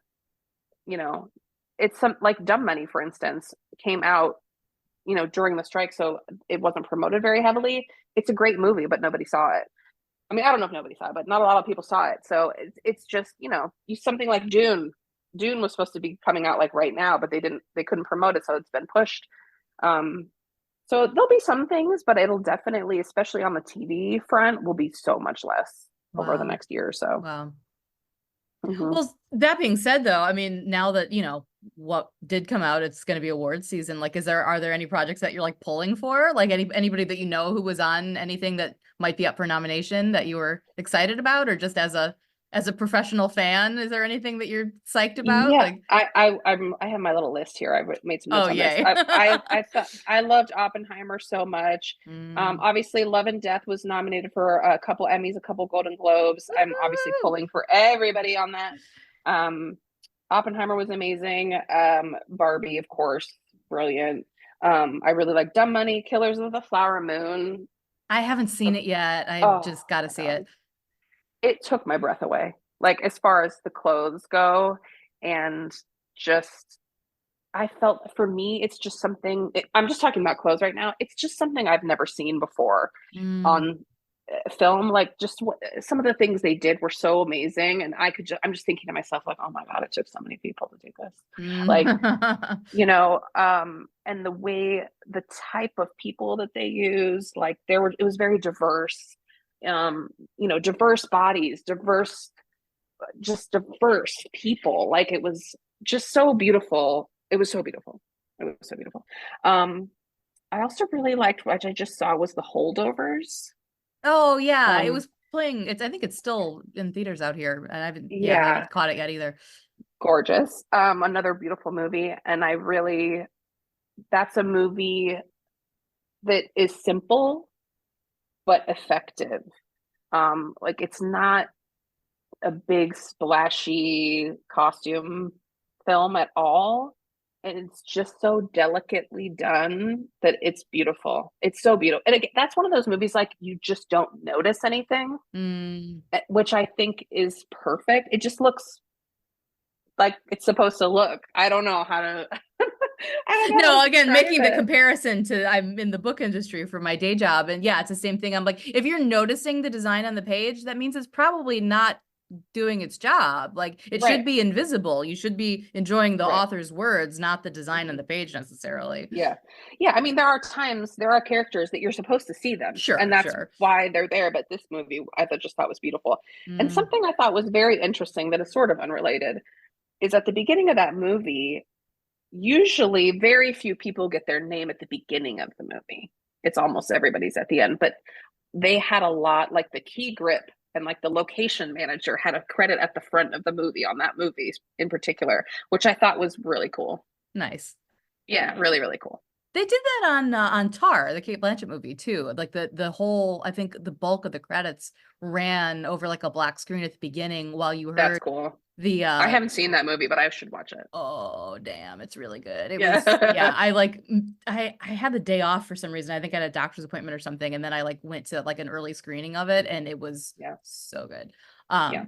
it's some like Dumb Money, for instance, came out, during the strike, so it wasn't promoted very heavily. It's a great movie, but nobody saw it. I mean, I don't know if nobody saw it, but not a lot of people saw it. So it's just, something like Dune. Dune was supposed to be coming out like right now, but they couldn't promote it, so it's been pushed. So there'll be some things, but it'll definitely, especially on the TV front, will be so much less over the next year or so. Wow. Mm-hmm. Well, that being said, though, I mean, now that, what did come out, it's going to be awards season. Like, are there any projects that you're like pulling for? Like anybody that who was on anything that might be up for nomination that you were excited about, or just as a professional fan, is there anything that you're psyched about? Yeah, Like, I have my little list here. I made some notes on this. yay. I thought I loved Oppenheimer so much. Obviously, Love and Death was nominated for a couple Emmys, a couple Golden Globes. I'm obviously pulling for everybody on that. Oppenheimer was amazing. Barbie, of course, brilliant. I really like Dumb Money, Killers of the Flower Moon. I haven't seen it yet. I just got to see it. It took my breath away, like as far as the clothes go, and just I felt, for me, it's just something. I'm just talking about clothes right now. It's just something I've never seen before on film. Like just some of the things they did were so amazing, and I'm just thinking to myself like, oh my god, it took so many people to do this. Like, and the type of people that they used, like it was very diverse. Diverse bodies, just diverse people. Like it was just so beautiful. It was so beautiful. It was so beautiful. I also really liked, what I just saw, was The Holdovers. Oh yeah, it was playing. I think it's still in theaters out here, and I haven't caught it yet either. Gorgeous. Another beautiful movie, and that's a movie that is simple but effective. Like it's not a big splashy costume film at all, and it's just so delicately done that it's beautiful. It's so beautiful. And again, that's one of those movies like you just don't notice anything, Mm. which I think is perfect. It just looks like it's supposed to look. I don't know how to I don't know how No, to again, describe making the it. comparison to I'm in the book industry for my day job. And yeah, it's the same thing. I'm like, if you're noticing the design on the page, that means it's probably not doing its job. Like it should Right. be invisible. You should be enjoying the Right. author's words, not the design on Mhm. the page necessarily. Yeah. Yeah. I mean, there are characters that you're supposed to see them, and Sure, that's sure. why they're there. But this movie, just thought was beautiful. And Mm. something I thought was very interesting that is sort of unrelated is at the beginning of that movie, usually very few people get their name at the beginning of the movie. It's almost everybody's at the end, but they had a lot, like the key grip and like the location manager had a credit at the front of the movie on that movie in particular, which I thought was really cool. Nice. Yeah, really, really cool. They did that on Tar, the Kate Blanchett movie too. Like the whole, I think the bulk of the credits ran over like a black screen at the beginning while you That's heard cool. the I haven't seen that movie, but I should watch it. oh damn, it's really good. It was, yeah, Yeah. I like I had the day off for some reason. I think I had a doctor's appointment or something, and then I like went to like an early screening of it, and it was Yeah. so good. Yeah.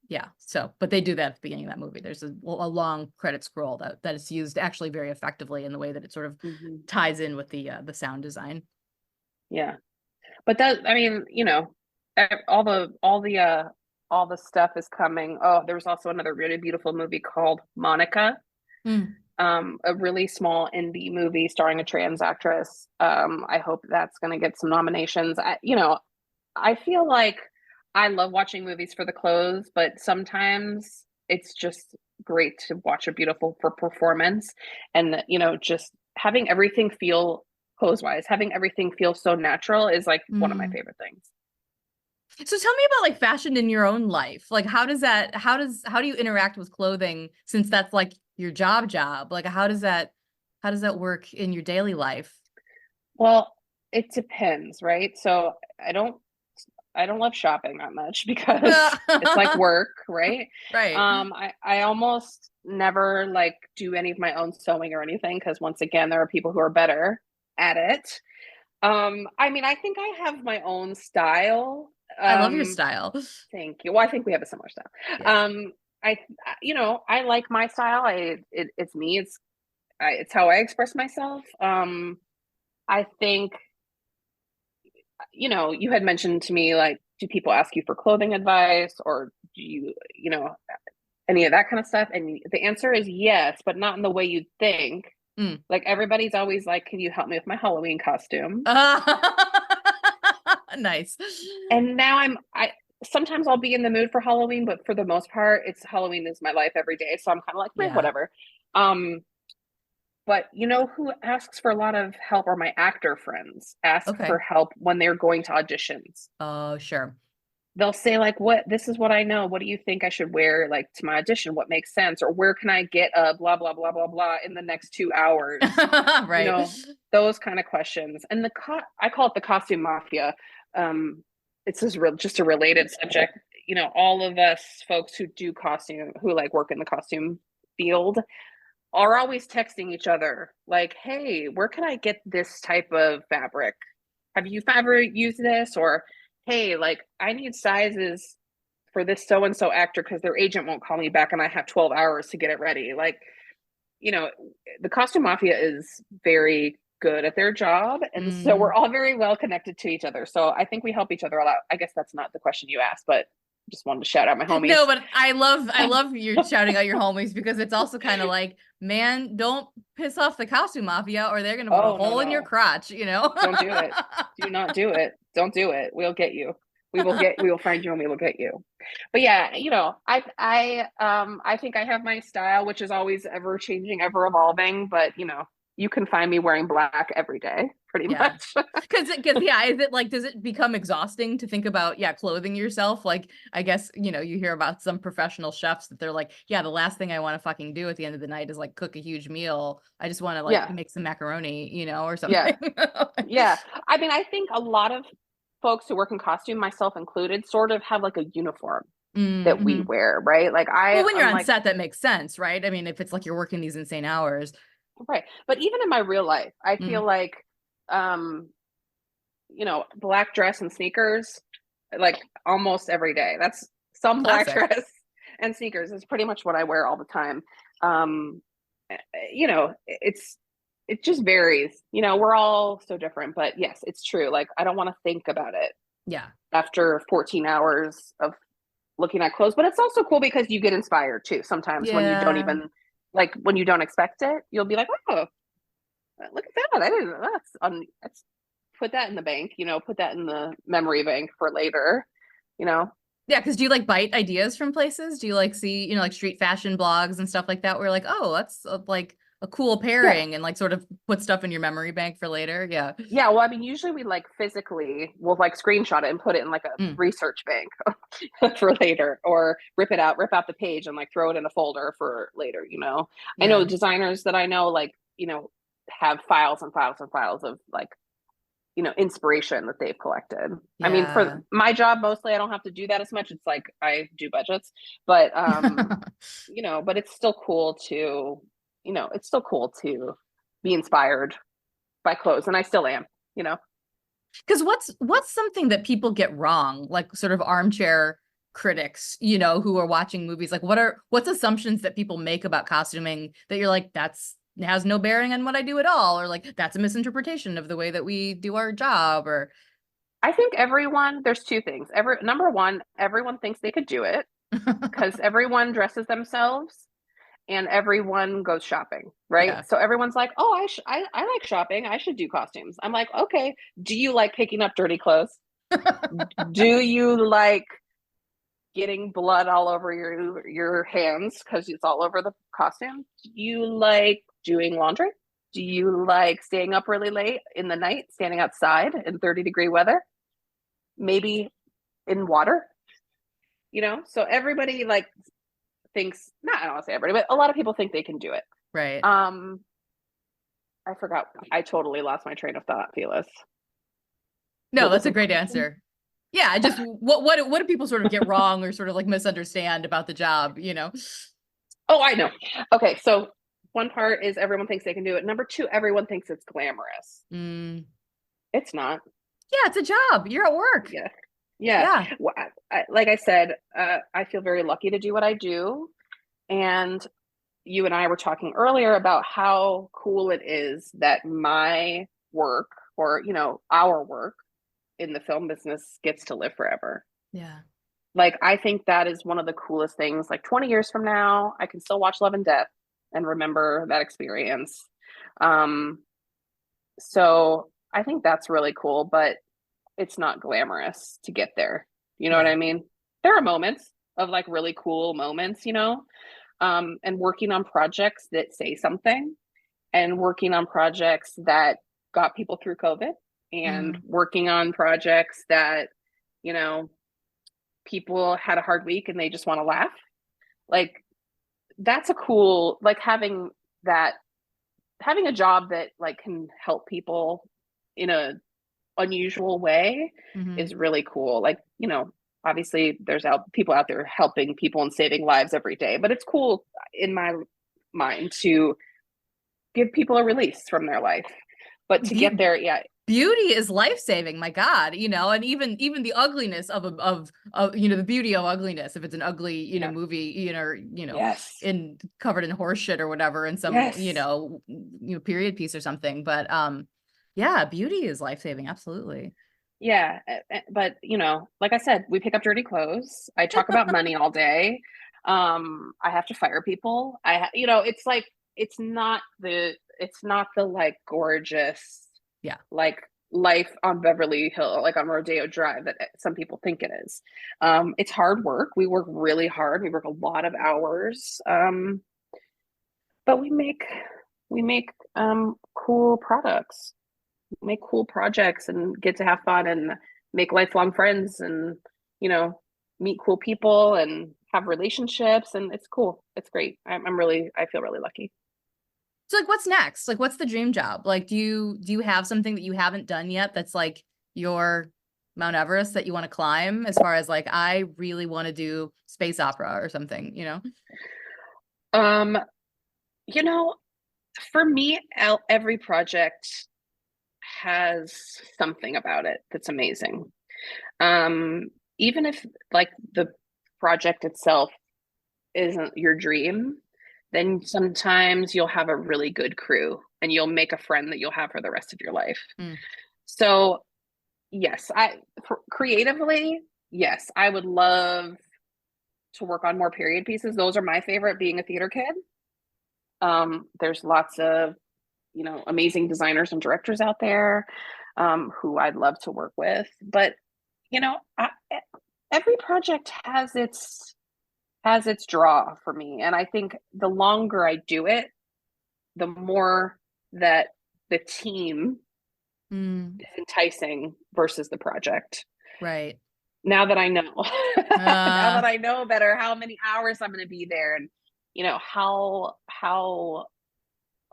Yeah, so but they do that at the beginning of that movie. There's a long credit scroll that is used actually very effectively in the way that it sort of Hmm. ties in with the sound design. Yeah. But that, I mean, all the stuff is coming. Oh, there was also another really beautiful movie called Monica, Mm. a really small indie movie starring a trans actress. I hope that's going to get some nominations. I feel like I love watching movies for the clothes, but sometimes it's just great to watch a beautiful performance, and just having everything feel clothes wise, having everything feel so natural is like one of my Mm. favorite things. So tell me about like fashion in your own life. Like how do you interact with clothing since that's like your job? Like how does that work in your daily life? Well, it depends, right? So I don't love shopping that much because it's like work, right? Right. I almost never like do any of my own sewing or anything because once again, there are people who are better at it. I mean, I think I have my own style. I love your Um, style. Thank you. Well, I think we have a similar style. Yeah. Um, I like my style. It's me. It's how I express myself. I think you had mentioned to me, like, do people ask you for clothing advice or do any of that kind of stuff? And the answer is yes, but not in the way you'd think. Mm. Like, everybody's always like, can you help me with my Halloween costume? Nice. And now sometimes I'll be in the mood for Halloween, but for the most part, it's Halloween is my life every day. So I'm kind of like, Yeah. whatever. Um, But who asks for a lot of help are my actor friends ask for Okay. help when they're going to auditions. Oh, sure. They'll say like, this is what I know. What do you think I should wear like to my audition? What makes sense? Or where can I get a blah, blah, blah, blah, blah in the next 2 hours? You Right. know, those kind of questions. And I call it the costume mafia. It's just a related subject. All of us folks who do costume, who like work in the costume field are always texting each other like, hey, where can I get this type of fabric? Have you ever used this? Or, hey, like, I need sizes for this so and so actor because their agent won't call me back and I have 12 hours to get it ready. Like, you know, the costume mafia is very good at their job. And so Mm. we're all very well connected to each other. So I think we help each other a lot. I guess that's not the question you asked, but just wanted to shout out my homies. No, but I love you shouting out your homemies because it's also kind of like, man, don't piss off the costume mafia or they're gonna put a Oh, no, hole in your no. crotch. Don't do it. Do not do it. Don't do it. We'll get you. We will find you and we will get you. But yeah, I think I have my style, which is always ever changing, ever evolving, but you can find me wearing black every day, pretty Yeah. much. Because yeah, is it like, does it become exhausting to think about, yeah, clothing yourself? Like, I guess, you hear about some professional chefs that they're like, yeah, the last thing I want to fucking do at the end of the night is like cook a huge meal. I just want to like Yeah. make some macaroni, or Yeah. something. Yeah. I mean, I think a lot of folks who work in costume, myself included, sort of have like a uniform that we Mm-hmm. wear, right? Like Well, when you're I'm on like, set, that makes sense, right? I mean, if it's like you're working these insane hours. Right. But even in my real life, I Mm. feel like, black dress and sneakers, like almost every day. That's some black Classic. dress and sneakers is pretty much what I wear all the time. Um, it just varies. We're all so different, but yes, it's true. Like I don't want to think about it Yeah. after 14 hours of looking at clothes, but it's also cool because you get inspired too. Sometimes when you don't Yeah. even like when you don't expect it, you'll be like, oh, look at that. I didn't know that's put that in the bank, put that in the memory bank for later, you know. Yeah, because do you like bite ideas from places? Do you like see, like street fashion blogs and stuff like that where like, oh, that's like a cool Yeah. pairing and like sort of put stuff in your memory bank for later? Yeah. Yeah, well, I mean, usually we like physically we'll like screenshot it and put it in like a Mm, research bank for later, or rip out the page and like throw it in a folder for later. I know yeah. designers that I know like, have files and files and files of like, inspiration that they've collected. I mean, for Yeah. my job, mostly I don't have to do that as much. It's like I do budgets, but but it's still cool to be inspired by clothes, and I still am. Because what's something that people get wrong, like sort of armchair critics, who are watching movies, like what's assumptions that people make about costuming that you're like, that's has no bearing on what I do at all, or like that's a misinterpretation of the way that we do our job, or I think there's two things. Number one, everyone thinks they could do it because everyone dresses themselves and everyone goes shopping, right? yeah. So everyone's like, "Oh, I like shopping. I should do costumes." I'm like, "Okay, do you like picking up dirty clothes? Do you like getting blood all over your hands because it's all over the costume? Do you like doing laundry? Do you like staying up really late in the night, standing outside in 30-degree weather? Maybe in water, So everybody like thinks, not I don't want to say everybody, but a lot of people think they can do it. Right. Um, I forgot. I totally lost my train of thought, Felix. No, What was that's a the great question? answer. Yeah, just what do people sort of get wrong or sort of like misunderstand about the job? Oh, I know. Okay, so one part is everyone thinks they can do it. Number two, everyone thinks it's glamorous. Mm. It's not. Yeah, it's a job. You're at work. Yeah. Yeah. Yeah. Like I said, I feel very lucky to do what I do. And you and I were talking earlier about how cool it is that my work or, our work in the film business gets to live forever. Yeah. Like, I think that is one of the coolest things. Like 20 years from now, I can still watch Love and Death and remember that experience. Um, so I think that's really cool, but it's not glamorous to get there. You know what Yeah. I mean? There are moments of like really cool moments, and working on projects that say something and working on projects that got people through COVID and Mm. working on projects that, you know, people had a hard week and they just want to laugh. Like that's a cool, like having a job that like can help people in a unusual way Hmm. is really cool. Like, obviously there's people out there helping people and saving lives every day, but it's cool in my mind to give people a release from their life. But to get there, yeah. Beauty is life-saving, my God, and even the ugliness of the beauty of ugliness, if it's an ugly, Yeah. movie, Yes. in covered in horse shit or whatever in some, Yes. period piece or something. But yeah, beauty is life-saving, absolutely. Yeah. But, like I said, we pick up dirty clothes. I talk about money all day. I have to fire people. It's like, it's not the like gorgeous, Yeah. like life on Beverly Hill, like on Rodeo Drive that some people think it is. It's hard work. We work really hard. We work a lot of hours. But we make cool products, make cool projects and get to have fun and make lifelong friends and, you know, meet cool people and have relationships. And it's cool. It's great. I feel really lucky. So like what's next? Like what's the dream job? Like do you have something that you haven't done yet that's like your Mount Everest that you want to climb, as far as like I really want to do space opera or something? Um, you know, For me, every project has something about it that's amazing. Um, Even if like the project itself isn't your dream, then sometimes you'll have a really good crew and you'll make a friend that you'll have for the rest of your life. Mm. So, yes, creatively, yes, I would love to work on more period pieces. Those are my favorite being a theater kid. There's lots of, amazing designers and directors out there who I'd love to work with. But, every project has its draw for me. And I think the longer I do it, the more that the team Mm. is enticing versus the project. Right. Now that I know, now Uh, that I know better how many hours I'm going to be there, and how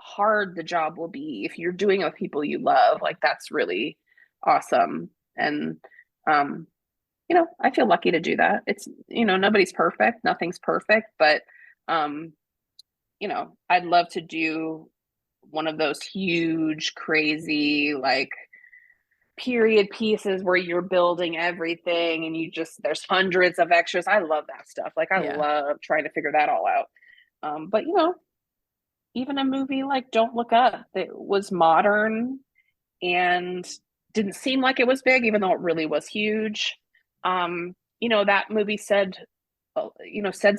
hard the job will be if you're doing it with people you love, like that's really awesome. And um I feel lucky to do that. It's, nobody's perfect, nothing's perfect, but um I'd love to do one of those huge, crazy, like period pieces where you're building everything and there's hundreds of extras. I love that stuff. Like I yeah. love trying to figure that all out. But even a movie like Don't Look Up that was modern and didn't seem like it was big, even though it really was huge. That movie said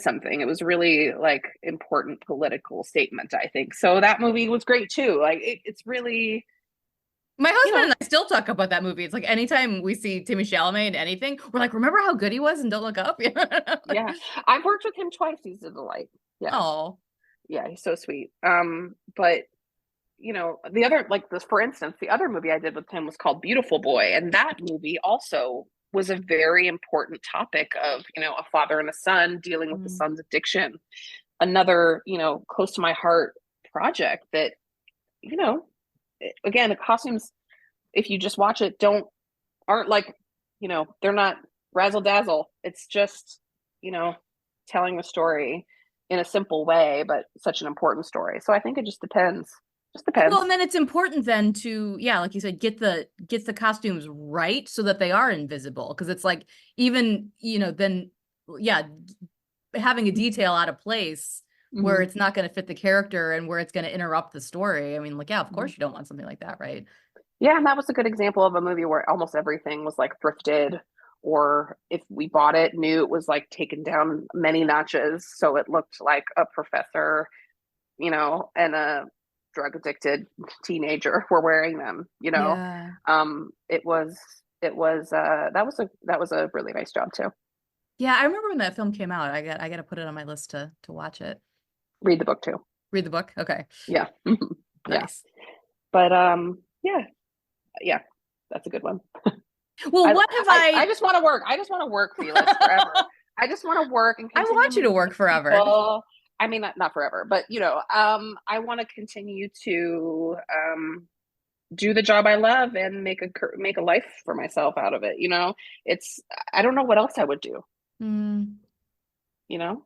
something. It was really like important political statement, I think. So that movie was great too. Like it's really, My you husband know, and I still talk about that movie. It's like anytime we see Timmy Chalamet in anything, we're like, remember how good he was in Don't Look Up? yeah. I've worked with him twice. He's a delight. Yeah. Oh, Yeah, he's so sweet. But the other, like this, for instance, the other movie I did with him was called Beautiful Boy, and that movie also was a very important topic of, a father and a son dealing with the mm. son's addiction. Another, close to my heart project that, you know, again, the costumes, if you just watch it, aren't like, they're not razzle dazzle. It's just, you know, telling the story in a simple way, but such an important story. So I think it just depends. Just Well, depends. and then it's important then to, yeah, like you said, get the costumes right so that they are invisible. Because it's like even, then yeah, having a detail out of place where Mm-hmm. it's not going to fit the character and where it's going to interrupt the story. I mean, like, yeah, of Mm-hmm. course you don't want something like that, right? Yeah, and that was a good example of a movie where almost everything was like thrifted, or if we bought it new, it was like taken down many notches. So it looked like a professor, and a drug addicted teenager were wearing them, Yeah. that was a really nice job too. Yeah, I remember when that film came out. I got to put it on my list to watch it. Read the book too. Read the book. Okay. Yeah. Yeah. Nice. But yeah, yeah, that's a good one. Well, I what have I just want to work. I just want to work, Felix, forever. I just want to work and I continue want you to meeting work with forever. people. I mean, not forever, but I want to continue to do the job I love and make a life for myself out of it. It's I don't know what else I would do. Mm. You know?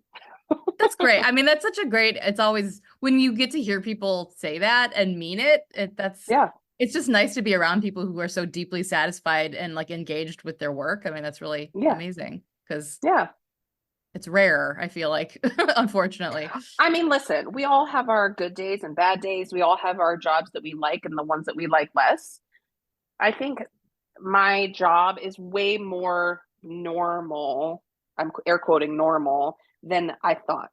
That's great. I mean, that's such a great, it's always when you get to hear people say that and mean it, Yeah, it's just nice to be around people who are so deeply satisfied and like engaged with their work. I mean, that's really yeah, amazing because yeah. it's rare, I feel like, unfortunately. I mean, listen, we all have our good days and bad days. We all have our jobs that we like and the ones that we like less. I think my job is way more normal. I'm air quoting normal than I thought.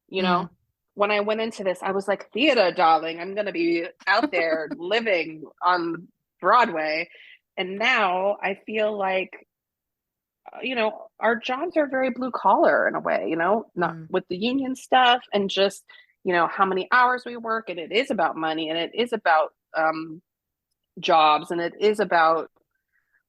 You Mm. know, when I went into this, I was like, theater, darling, I'm going to be out there living on Broadway. And now I feel like, our jobs are very blue collar in a way, not Mm. with the union stuff and just, how many hours we work. And it is about money, and it is about jobs, and it is about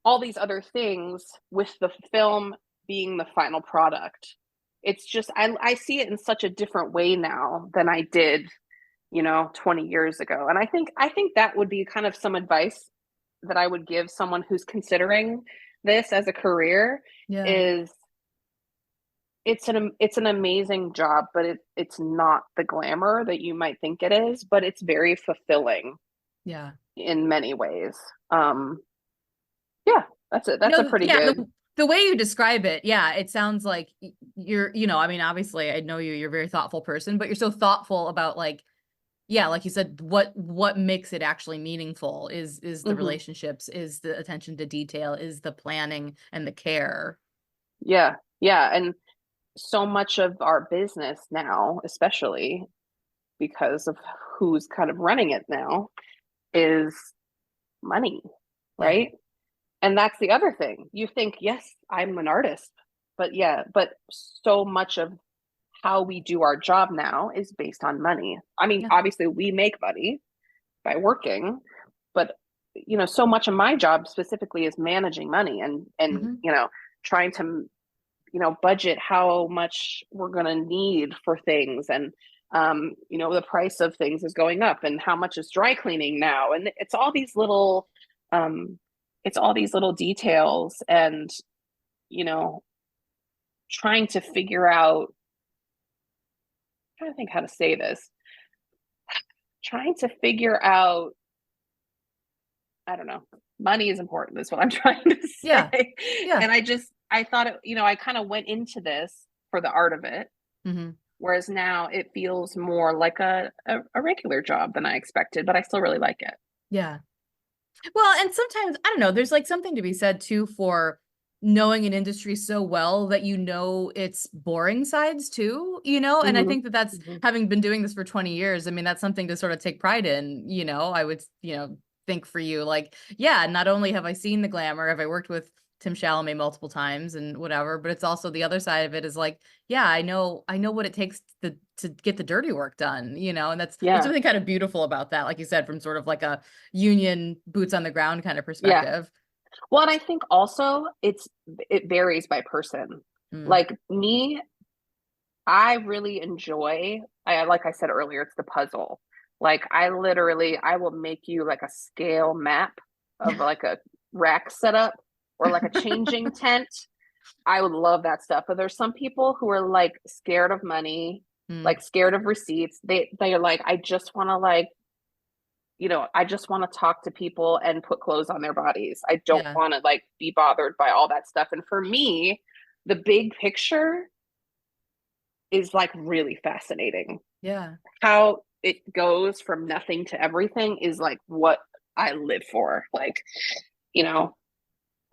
all these other things, with the film being the final product. It's just I see it in such a different way now than I did, 20 years ago. And I think that would be kind of some advice that I would give someone who's considering this as a career Yeah. is it's an amazing job, but it's not the glamour that you might think it is, but it's very fulfilling Yeah. in many ways. Um, yeah, that's it. That's a No, pretty yeah, good. the way you describe it, yeah, it sounds like you're, I mean, obviously I know you're a very thoughtful person, but you're so thoughtful about like, yeah, like you said, what makes it actually meaningful is the Mhm. relationships, is the attention to detail, is the planning and the care. Yeah, yeah, and so much of our business now, especially because of who's kind of running it now, is money, Yeah. right? And that's the other thing. You think, yes, I'm an artist, but yeah, but so much of how we do our job now is based on money. I mean, Yeah. obviously we make money by working, but so much of my job specifically is managing money and Hmm. trying to budget how much we're going to need for things, and the price of things is going up, and how much is dry cleaning now, and um it's all these little details, and you know trying to figure out, trying to think how to say this, trying to figure out, I don't know, money is important is what I'm trying to Yeah. say. Yeah. And I thought I kind of went into this for the art of it. Hmm. Whereas now it feels more like a regular job than I expected, but I still really like it. Yeah. Well, and sometimes, I don't know, there's like something to be said too for knowing an industry so well that its boring sides too, and I Hmm. think that that's Hmm. having been doing this for 20 years. I mean, that's something to sort of take pride in, I would, think for you, like, yeah, not only have I seen the glamour, have I worked with Tim Chalamet multiple times and whatever, but it's also the other side of it is like, yeah, I know what it takes to get the dirty work done, and there's Yeah. something kind of beautiful about that, like you said, from sort of like a union boots on the ground kind of Yeah. perspective. Well, and I think also it varies by person. Mm. Like me, I really enjoy, like I said earlier, it's the puzzle. Like I will make you like a scale map of like a rack setup or like a changing tent. I would love that stuff. But there's some people who are like scared of money, Mm. like scared of receipts. They are like, I just want to like, I just want to talk to people and put clothes on their bodies. I don't Yeah. want to like be bothered by all that stuff. And for me, the big picture is like really fascinating. Yeah. How it goes from nothing to everything is like what I live for. Like, you know,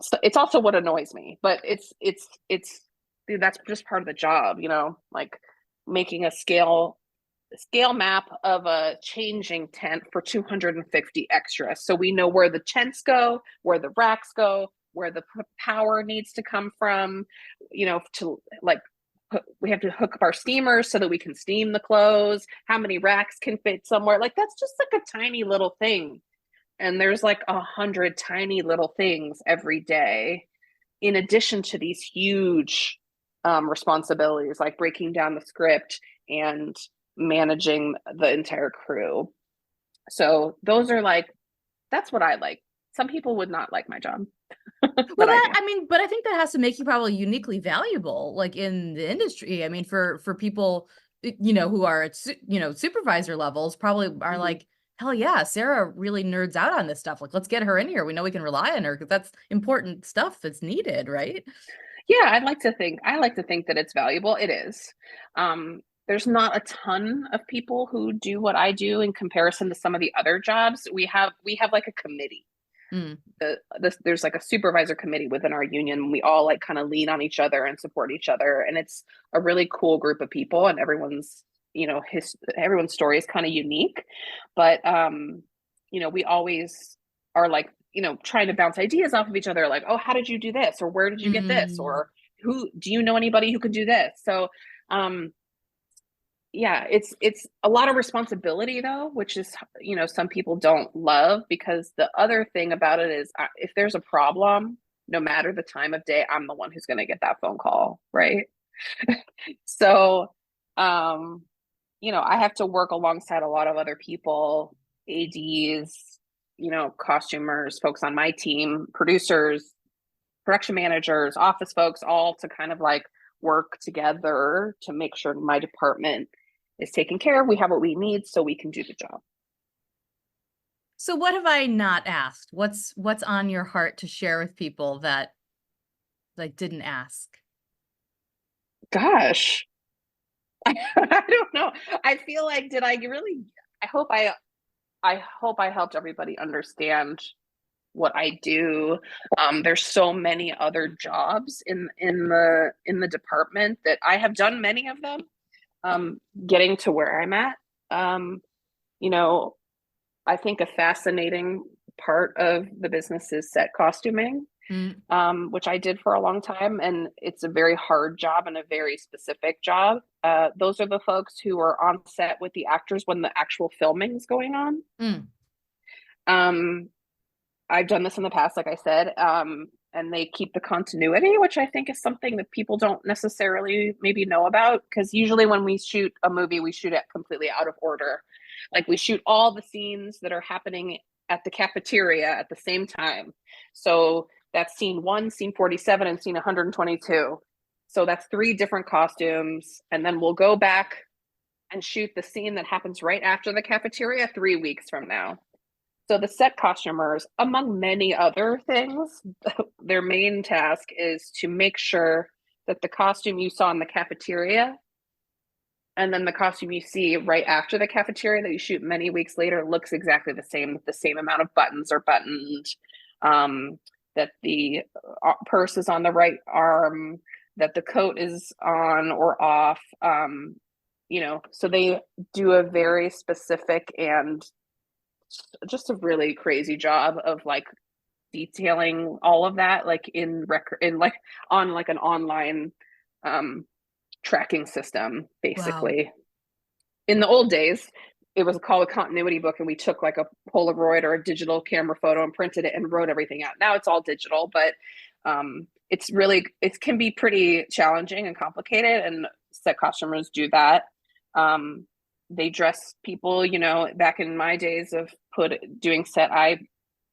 so it's also what annoys me, but it's dude, that's just part of the job, like making a scale map of a changing tent for 250 extras. So we know where the tents go, where the racks go, where the power needs to come from, to like we have to hook up our steamers so that we can steam the clothes, how many racks can fit somewhere. Like that's just like a tiny little thing. And there's like 100 tiny little things every day, in addition to these huge responsibilities like breaking down the script and managing the entire crew. So those are like, that's what I like. Some people would not like my job, Well, but I do. I mean, but I think that has to make you probably uniquely valuable, like in the industry. I mean, for people, who are at, supervisor levels, probably are Mm-hmm. like, hell yeah, Sarah really nerds out on this stuff. Like, let's get her in here. We know we can rely on her because that's important stuff that's needed, right? Yeah, I like to think that it's valuable. It is. There's not a ton of people who do what I do in comparison to some of the other jobs. We have like a committee. Mm. There's like a supervisor committee within our union. We all like kind of lean on each other and support each other, and it's a really cool group of people. And everyone's story is kind of unique, but we always are like trying to bounce ideas off of each other. Like, oh, how did you do this, or where did you get this, Mm. or who do you know anybody who could do this? So um, yeah, it's a lot of responsibility though, which is some people don't love, because the other thing about it is, if there's a problem, no matter the time of day, I'm the one who's going to get that phone call, right? So um I have to work alongside a lot of other people, ads, costumers, folks on my team, producers, production managers, office folks, all to kind of like work together to make sure my department is taken care of. We have what we need so we can do the job. So what have I not asked? What's on your heart to share with people that I didn't ask? Gosh, I don't know. I feel like, did I really, I hope I helped everybody understand what I do. There's so many other jobs in the department that I have done many of them. Getting to where I'm at, you know, I think a fascinating part of the business is set costuming, which I did for a long time, and it's a very hard job and a very specific job. Those are the folks who are on set with the actors when the actual filming is going on. I've done this in the past, like I said, and they keep the continuity, which I think is something that people don't necessarily maybe know about, because usually when we shoot a movie, we shoot it completely out of order. Like we shoot all the scenes that are happening at the cafeteria at the same time. So that's scene 1, scene 47, and scene 122. So that's 3 different costumes. And then we'll go back and shoot the scene that happens right after the cafeteria 3 weeks from now. So the set costumers, among many other things, their main task is to make sure that the costume you saw in the cafeteria and then the costume you see right after the cafeteria that you shoot many weeks later looks exactly the same, with the same amount of buttons are buttoned, that the purse is on the right arm, that the coat is on or off, so they do a very specific and just a really crazy job of like detailing all of that, like on like an online tracking system, basically. Wow. In the old days, it was called a continuity book, and we took like a Polaroid or a digital camera photo and printed it and wrote everything out. Now it's all digital, but it can be pretty challenging and complicated, and set costumers do that. They dress people, back in my days of doing set, I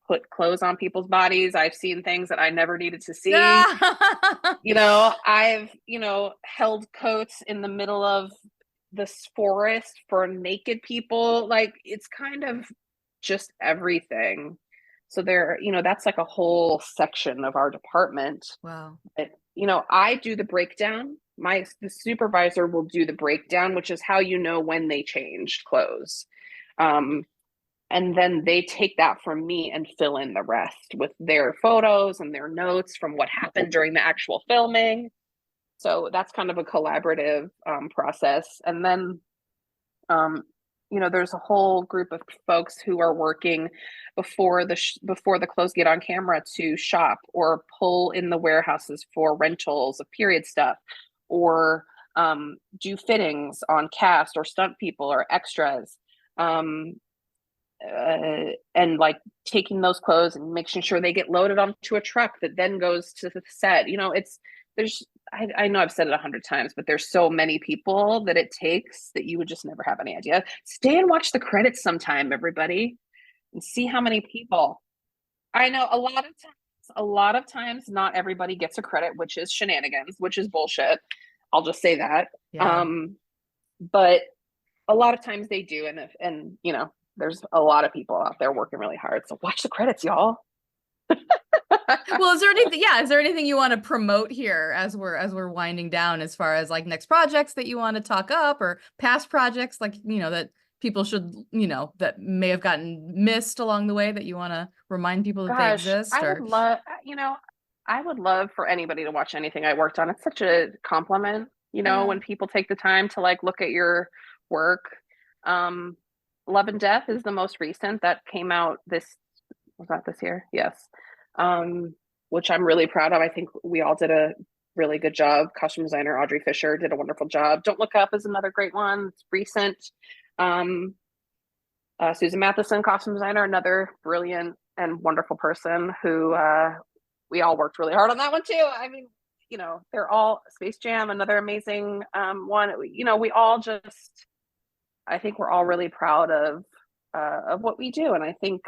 put clothes on people's bodies. I've seen things that I never needed to see. I've, held coats in the middle of this forest for naked people. Like, it's kind of just everything. So that's like a whole section of our department. Wow. But, I do the breakdown. The supervisor will do the breakdown, which is how when they changed clothes. And then they take that from me and fill in the rest with their photos and their notes from what happened during the actual filming. So that's kind of a collaborative process. And then, there's a whole group of folks who are working before the clothes get on camera to shop or pull in the warehouses for rentals of period stuff, or do fittings on cast or stunt people or extras. And like taking those clothes and making sure they get loaded onto a truck that then goes to the set. I know I've said it 100 times, but there's so many people that it takes that you would just never have any idea. Stay and watch the credits sometime, everybody, and see how many people. I know a lot of times not everybody gets a credit, which is shenanigans, which is bullshit. I'll just say that. Yeah. But a lot of times they do. And there's a lot of people out there working really hard. So watch the credits, y'all. Well, is there anything you want to promote here as we're winding down, as far as like next projects that you want to talk up, or past projects like, that people should, that may have gotten missed along the way, that you want to remind people that they exist? I would love for anybody to watch anything I worked on. It's such a compliment, when people take the time to like look at your work. Love and Death is the most recent that came out was that this year? Yes. Which I'm really proud of. I think we all did a really good job. Costume designer Audrey Fisher did a wonderful job. Don't Look Up is another great one. It's recent. Susan Matheson, costume designer, another brilliant and wonderful person who we all worked really hard on that one too. I mean, they're all Space Jam, another amazing one. We all just, I think we're all really proud of what we do. And I think,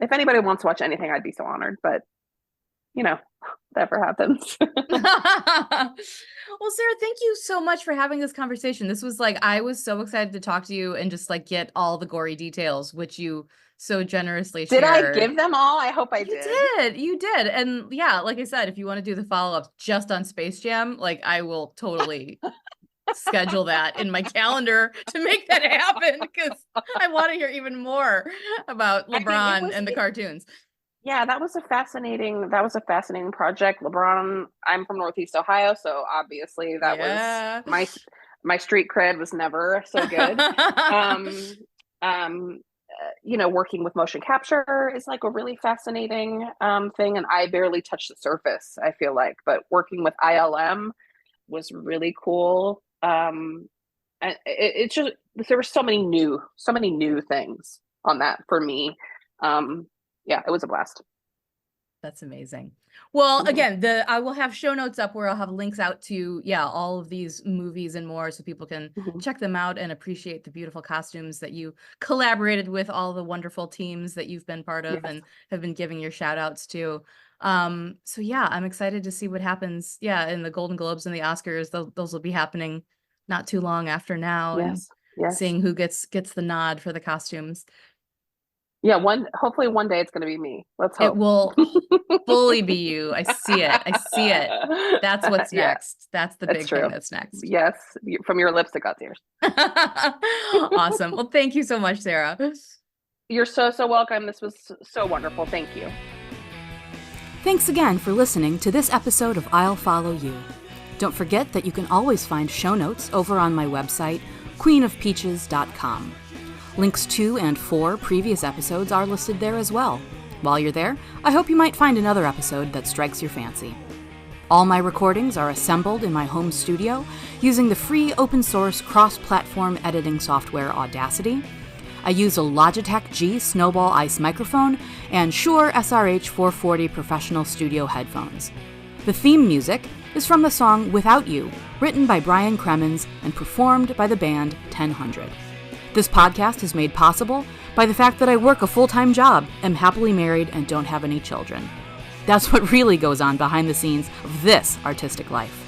if anybody wants to watch anything, I'd be so honored. But, ever happens. Well, Sarah, thank you so much for having this conversation. This was like, I was so excited to talk to you and just like get all the gory details, which you so generously Did I shared. give them all? I hope I did. You did. And yeah, like I said, if you want to do the follow-up just on Space Jam, like I will totally schedule that in my calendar to make that happen, because I want to hear even more about LeBron and the cartoons. Yeah, that was a fascinating project. LeBron, I'm from Northeast Ohio, so obviously that was my street cred was never so good. Working with motion capture is like a really fascinating thing, and I barely touched the surface, I feel like, but working with ILM was really cool. It's just, there were so many new things on that for me. Yeah, it was a blast. That's amazing. Well, again, I will have show notes up where I'll have links out to, all of these movies and more, so people can check them out and appreciate the beautiful costumes that you collaborated with, all the wonderful teams that you've been part of and have been giving your shout outs to. So yeah, I'm excited to see what happens. Yeah, in the Golden Globes and the Oscars, those will be happening not too long after now. Yes. Seeing who gets the nod for the costumes. Yeah, hopefully one day it's going to be me. Let's hope. It will fully be you. I see it. That's what's next. That's the big thing that's next. Yes, from your lips to God's ears. Awesome. Well, thank you so much, Sarah. You're so welcome. This was so wonderful. Thank you. Thanks again for listening to this episode of I'll Follow You. Don't forget that you can always find show notes over on my website, queenofpeaches.com. Links to and for previous episodes are listed there as well. While you're there, I hope you might find another episode that strikes your fancy. All my recordings are assembled in my home studio using the free open-source cross-platform editing software Audacity. I use a Logitech G Snowball Ice microphone and Shure SRH 440 professional studio headphones. The theme music is from the song Without You, written by Brian Cremens and performed by the band 1000. This podcast is made possible by the fact that I work a full-time job, am happily married, and don't have any children. That's what really goes on behind the scenes of this artistic life.